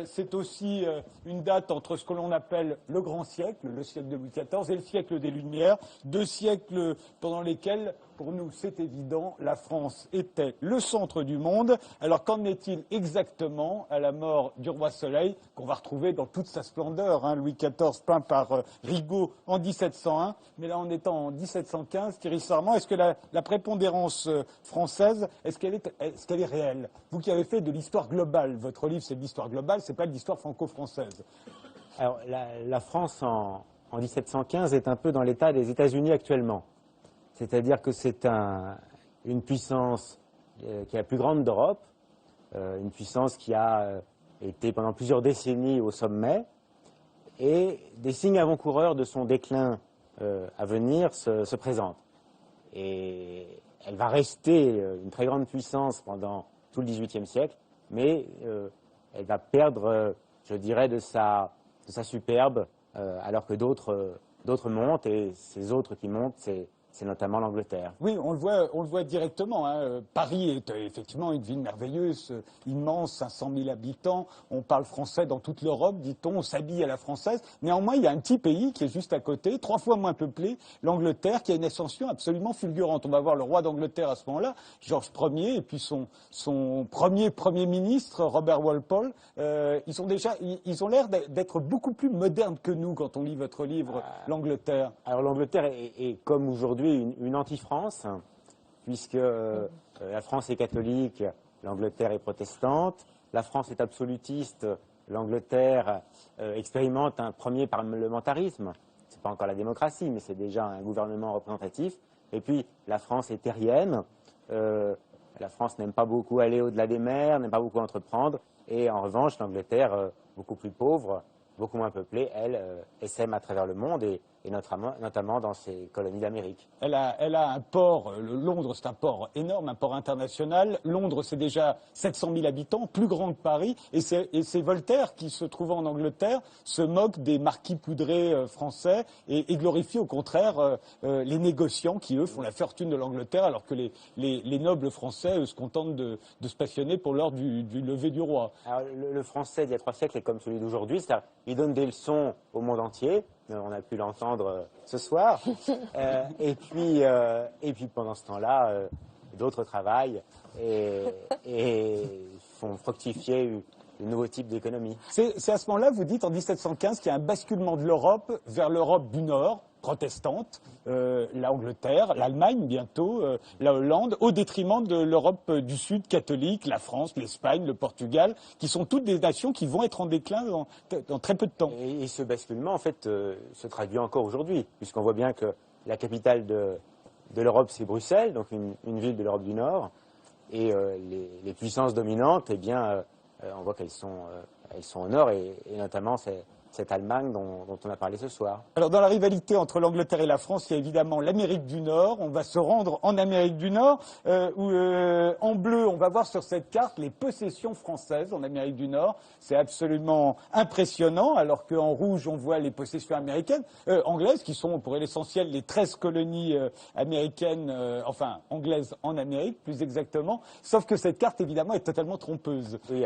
C'est aussi une date entre ce que l'on appelle le grand siècle, le siècle de Louis XIV, et le siècle des Lumières, 2 siècles pendant lesquels, pour nous, c'est évident, la France était le centre du monde. Alors, qu'en est-il exactement à la mort du roi Soleil, qu'on va retrouver dans toute sa splendeur, hein, Louis XIV peint par Rigaud en 1701, mais là, en étant en 1715, Thierry Sarment, est-ce que la prépondérance française, est-ce qu'elle est réelle? Vous qui avez fait de l'histoire globale, votre livre c'est de l'histoire globale, c'est pas de l'histoire franco-française. Alors la France en 1715 est un peu dans l'état des États-Unis actuellement. C'est-à-dire que c'est une puissance qui est la plus grande d'Europe, une puissance qui a été pendant plusieurs décennies au sommet, et des signes avant-coureurs de son déclin à venir se présentent. Et elle va rester une très grande puissance pendant tout le XVIIIe siècle, mais elle va perdre, je dirais, de sa superbe, alors que d'autres montent, et ces autres qui montent, c'est notamment l'Angleterre. Oui, on le voit directement. Hein. Paris est effectivement une ville merveilleuse, immense, 500 000 habitants. On parle français dans toute l'Europe, dit-on, on s'habille à la française. Néanmoins, il y a un petit pays qui est juste à côté, 3 fois moins peuplé, l'Angleterre, qui a une ascension absolument fulgurante. On va voir le roi d'Angleterre à ce moment-là, Georges Ier, et puis son premier ministre, Robert Walpole. Ils ont l'air d'être beaucoup plus modernes que nous quand on lit votre livre, l'Angleterre. Alors l'Angleterre est comme aujourd'hui une anti-France, puisque la France est catholique, l'Angleterre est protestante, la France est absolutiste, l'Angleterre expérimente un premier parlementarisme. Ce n'est pas encore la démocratie, mais c'est déjà un gouvernement représentatif. Et puis la France est terrienne, la France n'aime pas beaucoup aller au-delà des mers, n'aime pas beaucoup entreprendre, et en revanche l'Angleterre, beaucoup plus pauvre, beaucoup moins peuplée, elle essaime à travers le monde, et notamment dans ses colonies d'Amérique. Elle a un port, Londres c'est un port énorme, un port international. Londres c'est déjà 700 000 habitants, plus grand que Paris. Et c'est Voltaire qui, se trouvant en Angleterre, se moque des marquis poudrés français et glorifie au contraire les négociants qui, eux, font la fortune de l'Angleterre, alors que les nobles français, eux, se contentent de se passionner pour l'heure du lever du roi. Alors, le français d'il y a 3 siècles est comme celui d'aujourd'hui, c'est-à-dire il donne des leçons au monde entier. On a pu l'entendre ce soir. Et puis pendant ce temps-là, d'autres travaillent et font fructifier de nouveaux types d'économie. C'est à ce moment-là, vous dites, en 1715, qu'il y a un basculement de l'Europe vers l'Europe du Nord, protestante, l'Angleterre, l'Allemagne bientôt, la Hollande, au détriment de l'Europe du Sud catholique, la France, l'Espagne, le Portugal, qui sont toutes des nations qui vont être en déclin dans très peu de temps. Et ce basculement, en fait, se traduit encore aujourd'hui, puisqu'on voit bien que la capitale de l'Europe, c'est Bruxelles, donc une ville de l'Europe du Nord, et les puissances dominantes, eh bien, on voit qu'elles sont au nord, et notamment cette Allemagne dont on a parlé ce soir. Alors dans la rivalité entre l'Angleterre et la France, il y a évidemment l'Amérique du Nord. On va se rendre en Amérique du Nord, où en bleu, on va voir sur cette carte les possessions françaises en Amérique du Nord. C'est absolument impressionnant, alors qu'en rouge, on voit les possessions anglaises, qui sont pour l'essentiel les 13 colonies américaines, enfin anglaises en Amérique, plus exactement. Sauf que cette carte, évidemment, est totalement trompeuse. Oui,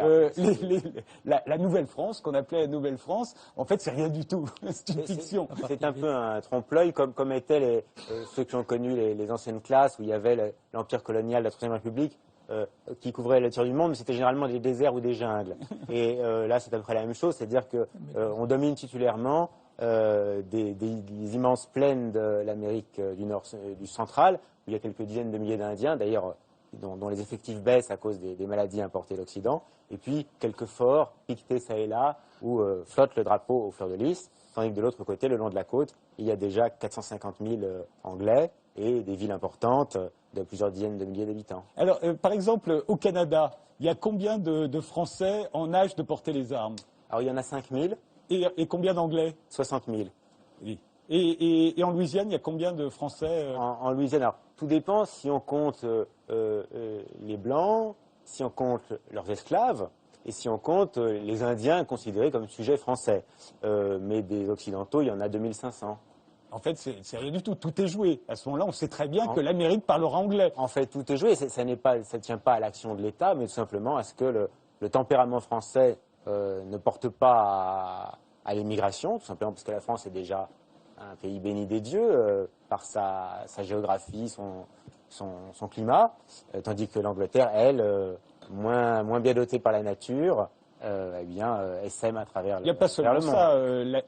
la Nouvelle-France, qu'on appelait la Nouvelle-France, En fait, c'est rien du tout. C'est une fiction. C'est un peu un trompe-l'œil, comme étaient ceux qui ont connu les anciennes classes où il y avait l'empire colonial de la Troisième République qui couvrait le tiers du monde, mais c'était généralement des déserts ou des jungles. Et là, c'est à peu près la même chose, c'est-à-dire qu'on domine titulairement des immenses plaines de l'Amérique du Nord, du central, où il y a quelques dizaines de milliers d'Indiens, d'ailleurs, dont les effectifs baissent à cause des maladies importées d'Occident, et puis quelques forts piquetés ça et là, où flotte le drapeau aux fleurs de lys, tandis que de l'autre côté, le long de la côte, il y a déjà 450 000 Anglais et des villes importantes de plusieurs dizaines de milliers d'habitants. Alors, par exemple, au Canada, il y a combien de Français en âge de porter les armes? Alors, il y en a 5 000. Et combien d'Anglais? 60 000. Oui. Et en Louisiane, il y a combien de Français en Louisiane, alors, tout dépend si on compte les Blancs, si on compte leurs esclaves, et si on compte les Indiens considérés comme sujets français. Mais des Occidentaux, il y en a 2500. En fait, c'est rien du tout. Tout est joué. À ce moment-là, on sait très bien que l'Amérique parlera anglais. En fait, tout est joué. Ça ne tient pas à l'action de l'État, mais tout simplement à ce que le tempérament français ne porte pas à l'immigration, tout simplement parce que la France est déjà un pays béni des dieux par sa géographie, son climat, tandis que l'Angleterre, elle, moins bien dotée par la nature, essaime à travers le monde. Il n'y a pas seulement ça.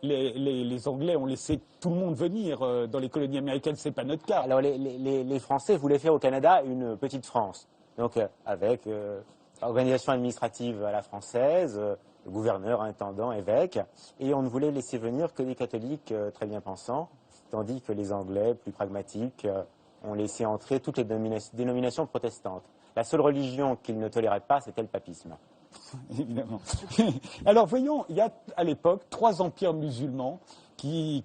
Les Anglais ont laissé tout le monde venir dans les colonies américaines. C'est pas notre cas. Alors les Français voulaient faire au Canada une petite France, donc avec organisation administrative à la française, gouverneur, intendant, évêque, et on ne voulait laisser venir que des catholiques très bien pensants, tandis que les Anglais, plus pragmatiques, ont laissé entrer toutes les dénominations protestantes. La seule religion qu'ils ne toléraient pas, c'était le papisme. Évidemment. Alors voyons, il y a à l'époque 3 empires musulmans qui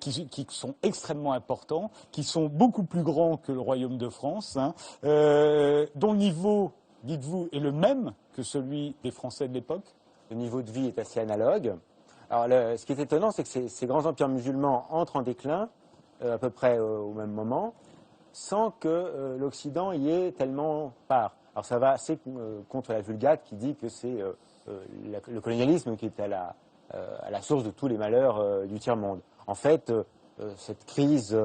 sont extrêmement importants, qui sont beaucoup plus grands que le Royaume de France, hein, dont le niveau, dites-vous, est le même que celui des Français de l'époque. Le niveau de vie est assez analogue. Alors ce qui est étonnant, c'est que ces grands empires musulmans entrent en déclin à peu près au même moment, sans que l'Occident y ait tellement part. Alors ça va assez contre la Vulgate qui dit que c'est le colonialisme qui est à la source de tous les malheurs du tiers-monde. En fait, cette crise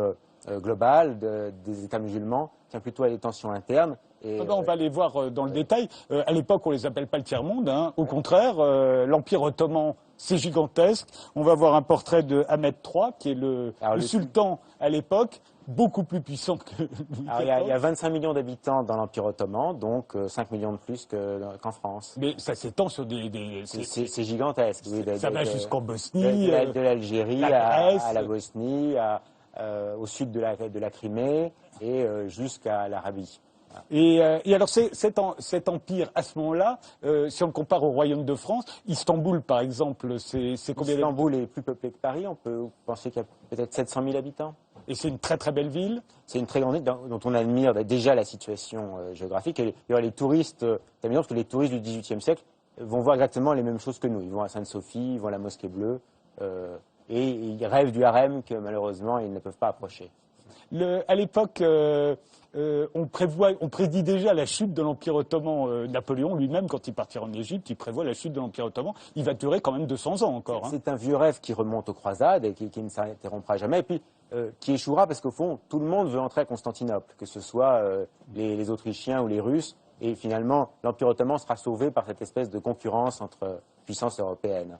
globale des États musulmans tient plutôt à des tensions internes. Et, on va les voir dans le détail. À l'époque, on ne les appelle pas le tiers-monde. Hein. Au contraire, l'Empire ottoman, c'est gigantesque. On va voir un portrait de Ahmed III, qui est le sultan à l'époque, beaucoup plus puissant que Louis XIV. Il y a 25 millions d'habitants dans l'Empire ottoman, donc 5 millions de plus qu'en France. Mais ça s'étend sur c'est gigantesque. Oui, ça va jusqu'en Bosnie. De l'Algérie à la Bosnie, au sud de la Crimée et jusqu'à l'Arabie. Et alors cet empire, à ce moment-là, si on le compare au Royaume de France, Istanbul par exemple, c'est combien d'habitants? Istanbul est plus peuplé que Paris, on peut penser qu'il y a peut-être 700 000 habitants. Et c'est une très très belle ville. C'est une très grande ville dont on admire déjà la situation géographique. Et les touristes, c'est amusant parce que les touristes du XVIIIe siècle vont voir exactement les mêmes choses que nous. Ils vont à Sainte-Sophie, ils vont à la Mosquée Bleue, et ils rêvent du harem que malheureusement ils ne peuvent pas approcher. À l'époque, on prédit déjà la chute de l'Empire ottoman. Napoléon lui-même, quand il partira en Égypte, il prévoit la chute de l'Empire ottoman. Il va durer quand même 200 ans encore. C'est un vieux rêve qui remonte aux croisades et qui ne s'interrompra jamais. Et puis, qui échouera parce qu'au fond, tout le monde veut entrer à Constantinople, que ce soit les Autrichiens ou les Russes. Et finalement, l'Empire ottoman sera sauvé par cette espèce de concurrence entre puissances européennes.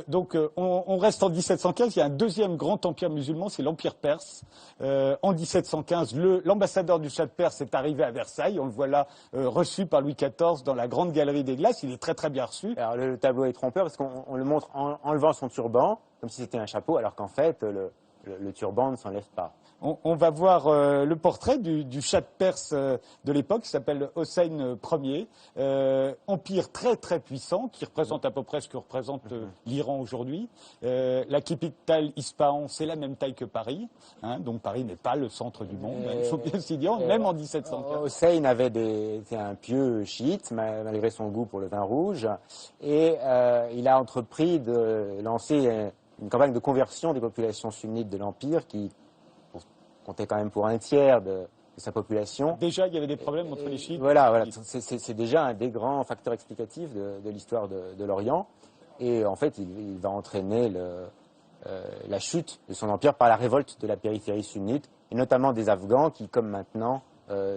Donc, on reste en 1715. Il y a un deuxième grand empire musulman, c'est l'Empire perse. En 1715, l'ambassadeur du Shah de Perse est arrivé à Versailles. On le voit là, reçu par Louis XIV dans la grande galerie des glaces. Il est très très bien reçu. Alors, le tableau est trompeur parce qu'on le montre en enlevant son turban, comme si c'était un chapeau, alors qu'en fait, le turban ne s'enlève pas. On va voir le portrait du Shah de Perse de l'époque, qui s'appelle Hossein Ier, empire très très puissant, qui représente à peu près ce que représente l'Iran aujourd'hui. La capitale Ispahan, c'est la même taille que Paris, hein, donc Paris n'est pas le centre du monde, il faut bien s'y dire, même en 1715. Hossein était un pieux chiite, malgré son goût pour le vin rouge, et il a entrepris de lancer une campagne de conversion des populations sunnites de l'Empire qui comptait quand même pour un tiers de sa population. Déjà, il y avait des problèmes entre les chiites. Voilà. C'est déjà un des grands facteurs explicatifs de l'histoire de l'Orient. Et en fait, il va entraîner la chute de son empire par la révolte de la périphérie sunnite, et notamment des Afghans qui, comme maintenant,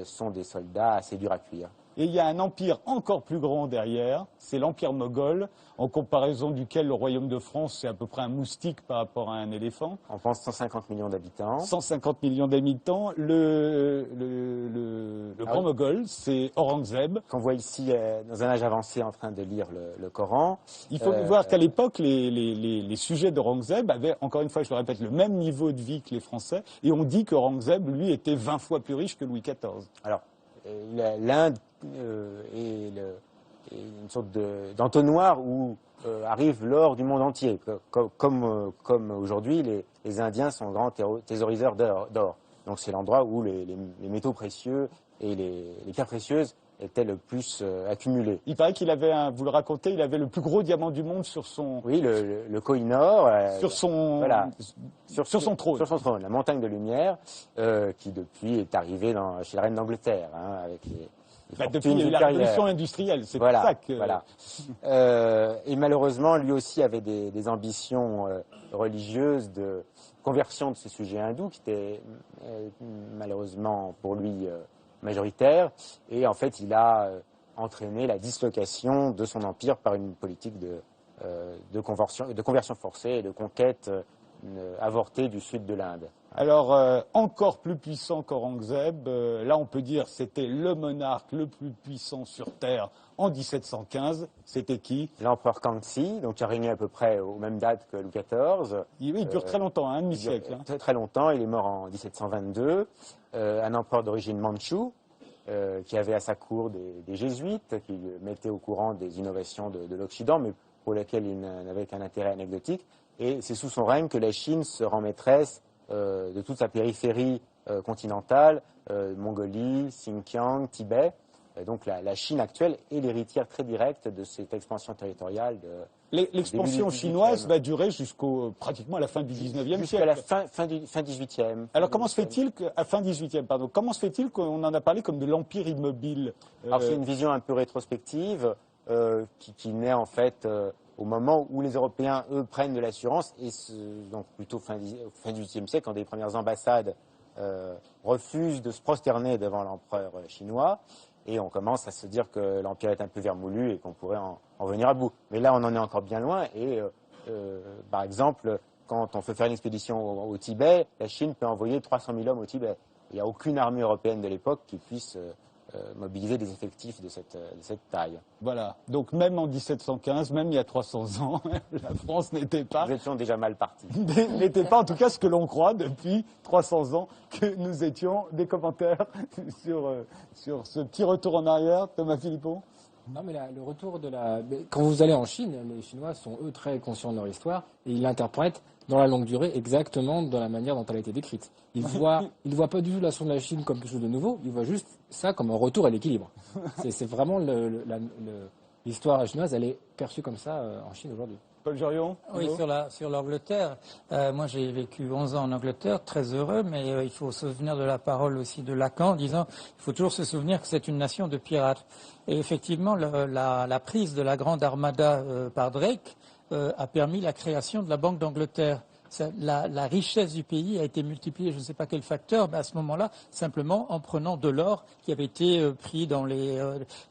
sont des soldats assez durs à cuire. Et il y a un empire encore plus grand derrière, c'est l'empire moghol, en comparaison duquel le royaume de France, c'est à peu près un moustique par rapport à un éléphant. On pense 150 millions d'habitants. 150 millions d'habitants. Le grand moghol, c'est Aurangzeb. Qu'on voit ici dans un âge avancé en train de lire le Coran. Il faut voir qu'à l'époque, les sujets d'Aurangzeb avaient, encore une fois, je le répète, le même niveau de vie que les Français. Et on dit qu'Aurangzeb, lui, était 20 fois plus riche que Louis XIV. Alors, l'Inde est une sorte d'entonnoir où arrive l'or du monde entier. Comme aujourd'hui, les Indiens sont grands thésauriseurs d'or. Donc c'est l'endroit où les métaux précieux et les pierres précieuses étaient le plus accumulés. Il paraît qu'il avait, vous le racontez, il avait le plus gros diamant du monde sur son... Oui, le Koh-i-Noor. Sur son... Voilà. Sur son trône. Sur son trône, la montagne de lumière, qui depuis est arrivée chez la reine d'Angleterre, avec depuis la révolution industrielle, c'est pour ça que... Voilà. Et malheureusement, lui aussi avait des ambitions religieuses de conversion de ce sujet hindou, qui était malheureusement pour lui majoritaire. Et en fait, il a entraîné la dislocation de son empire par une politique de conversion forcée et de conquête avortée du sud de l'Inde. Alors, encore plus puissant qu'Aurangzeb, là on peut dire c'était le monarque le plus puissant sur Terre en 1715. C'était qui? L'empereur Kangxi, donc qui a régné à peu près aux mêmes dates que Louis XIV. Il dure très longtemps, un demi-siècle. Très, très longtemps, il est mort en 1722. Un empereur d'origine mandchoue, qui avait à sa cour des jésuites, qui le mettaient au courant des innovations de l'Occident, mais pour lesquelles il n'avait qu'un intérêt anecdotique. Et c'est sous son règne que la Chine se rend maîtresse de toute sa périphérie continentale, Mongolie, Xinjiang, Tibet. Donc la Chine actuelle est l'héritière très directe de cette expansion territoriale. L'expansion chinoise va durer jusqu'au pratiquement à la fin du 19e siècle. Jusqu'à la fin 18e. Alors comment se fait-il qu'à fin 18e, pardon, comment se fait-il qu'on en a parlé comme de l'empire immobile? Alors c'est une vision un peu rétrospective qui naît en fait au moment où les Européens, eux, prennent de l'assurance, et donc plutôt fin du XVIIIe siècle, quand des premières ambassades refusent de se prosterner devant l'empereur chinois, et on commence à se dire que l'empire est un peu vermoulu et qu'on pourrait en venir à bout. Mais là, on en est encore bien loin, et par exemple, quand on fait faire une expédition au Tibet, la Chine peut envoyer 300 000 hommes au Tibet. Il n'y a aucune armée européenne de l'époque qui puisse mobiliser des effectifs de cette taille. Voilà. Donc même en 1715, même il y a 300 ans, la France n'était pas... Nous étions déjà mal partis. N'était pas en tout cas ce que l'on croit depuis 300 ans que nous étions. Des commentaires sur ce petit retour en arrière, Thomas Philippon? Non, mais le retour de la... Quand vous allez en Chine, les Chinois sont, eux, très conscients de leur histoire et ils l'interprètent dans la longue durée exactement de la manière dont elle a été décrite. Ils voient pas du tout l'action de la Chine comme quelque chose de nouveau, ils voient juste ça comme un retour à l'équilibre. C'est vraiment l'histoire chinoise, elle est perçue comme ça en Chine aujourd'hui. Paul Jorion? Oui, sur l'Angleterre. Moi, j'ai vécu 11 ans en Angleterre, très heureux, mais il faut se souvenir de la parole aussi de Lacan, en disant il faut toujours se souvenir que c'est une nation de pirates. Et effectivement, la prise de la grande armada par Drake a permis la création de la Banque d'Angleterre. La richesse du pays a été multipliée, je ne sais pas quel facteur, mais à ce moment-là, simplement en prenant de l'or qui avait été pris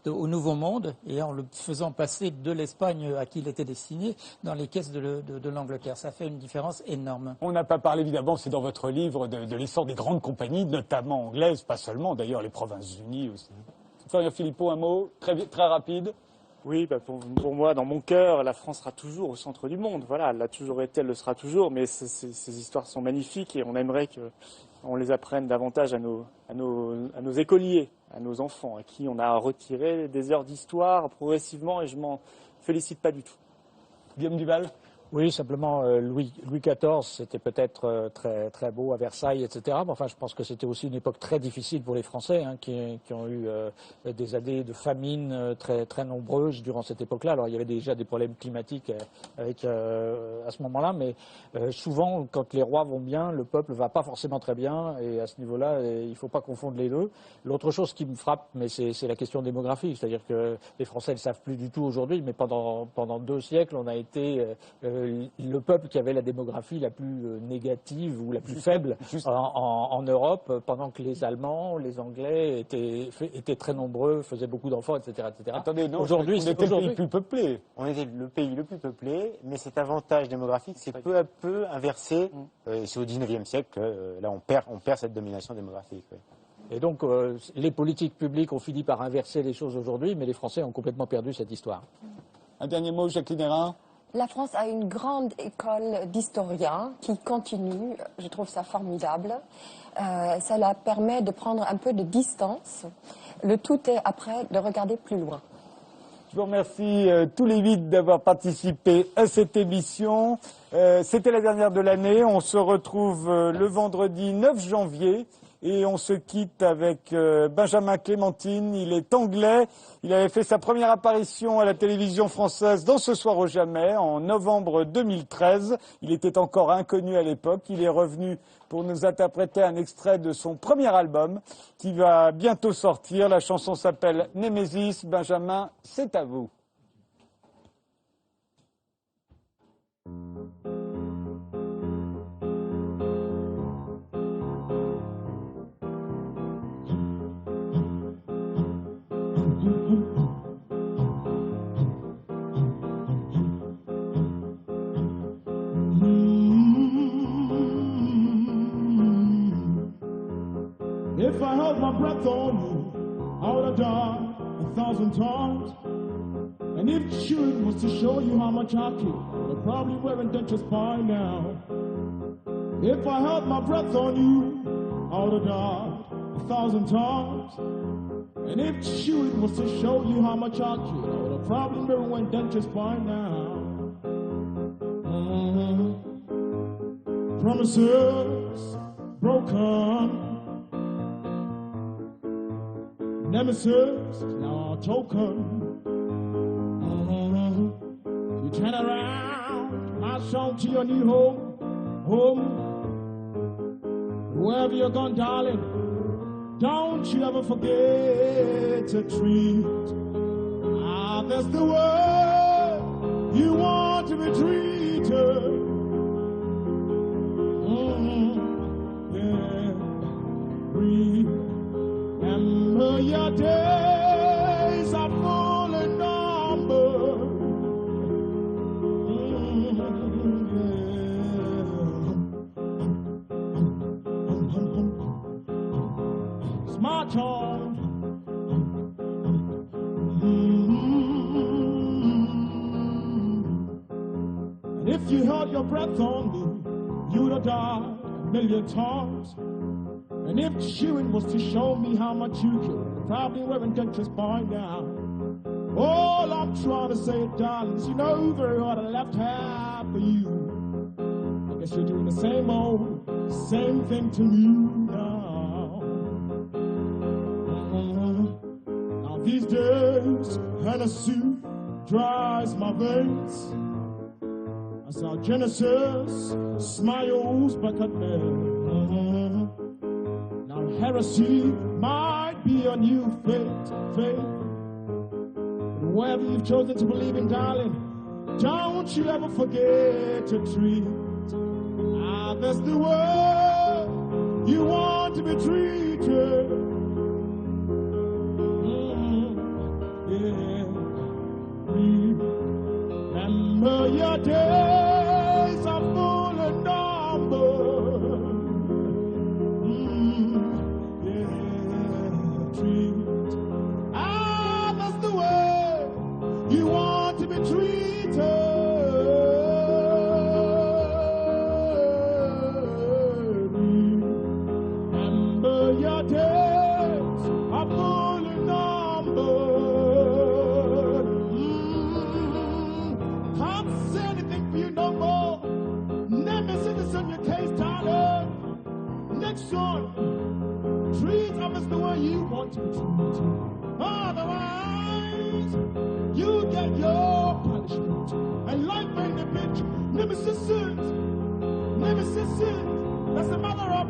au Nouveau Monde et en le faisant passer de l'Espagne à qui il était destiné dans les caisses de l'Angleterre. Ça fait une différence énorme. On n'a pas parlé, évidemment, c'est dans votre livre, de l'essor des grandes compagnies, notamment anglaises, pas seulement, d'ailleurs, les Provinces-Unies aussi. Florian Philippot, un mot très rapide. Oui, pour moi, dans mon cœur, la France sera toujours au centre du monde. Voilà, elle l'a toujours été, elle le sera toujours. Mais ces histoires sont magnifiques et on aimerait qu'on les apprenne davantage à nos écoliers, à nos enfants, à qui on a retiré des heures d'histoire progressivement et je m'en félicite pas du tout. Guillaume Duval? Oui, simplement, Louis XIV, c'était peut-être très, très beau à Versailles, etc. Mais enfin, je pense que c'était aussi une époque très difficile pour les Français, qui ont eu des années de famine très, très nombreuses durant cette époque-là. Alors, il y avait déjà des problèmes climatiques à ce moment-là, mais souvent, quand les rois vont bien, le peuple va pas forcément très bien, et à ce niveau-là, il ne faut pas confondre les deux. L'autre chose qui me frappe, mais c'est la question démographique, c'est-à-dire que les Français ne le savent plus du tout aujourd'hui, mais pendant 2 siècles, on a été le peuple qui avait la démographie la plus négative ou la plus faible en Europe, pendant que les Allemands, les Anglais étaient très nombreux, faisaient beaucoup d'enfants, etc., etc. Attendez, non, aujourd'hui, on était le pays le plus peuplé. On était le pays le plus peuplé, mais cet avantage démographique s'est peu à peu inversé. C'est au XIXe siècle que là on perd cette domination démographique. Oui. Et donc, les politiques publiques ont fini par inverser les choses aujourd'hui, mais les Français ont complètement perdu cette histoire. Un dernier mot, Jacqueline Hérin. La France a une grande école d'historiens qui continue. Je trouve ça formidable. Ça leur permet de prendre un peu de distance. Le tout est après de regarder plus loin. Je vous remercie tous les 8 d'avoir participé à cette émission. C'était la dernière de l'année. On se retrouve le vendredi 9 janvier. Et on se quitte avec Benjamin Clémentine. Il est anglais. Il avait fait sa première apparition à la télévision française dans Ce soir ou jamais en novembre 2013. Il était encore inconnu à l'époque. Il est revenu pour nous interpréter un extrait de son premier album qui va bientôt sortir. La chanson s'appelle Némésis. Benjamin, c'est à vous. If I held my breath on you, I would have died 1,000 times. And if shooting was to show you how much I care, you're probably wearing dentures by now. If I held my breath on you, I would have died 1,000 times. And if shooting was to show you how much I care, I would have probably been wearing dentures by now. Promises broken. Nemesis is now a token. You turn around, march on to your new home. Wherever you're gone, darling, don't you ever forget to treat others the way you want to be treated. Remember your days are full and numbered. It's my turn. And if you held your breath on me, you would have died 1,000,000 times. And if chewing was to show me how much you care, probably wearing dentures by now. All I'm trying to say, darling, is you know very well I left half for you. I guess you're doing the same thing to me now. Now these days, Hennessy dries my veins. As our Genesis smiles back at me. Heresy might be your new faith. Whoever you've chosen to believe in, darling, don't you ever forget to treat others the way you want to be treated. Remember your days are full and numbered. That's the way you want to be treated. Remember your days are full and numbered. Can't say anything for you no more. Nemesis is in your case, darling. Next one. Treat others the way you want to be treated. Otherwise, you get your punishment. And life ain't a bitch. Nemesis sins. That's the mother of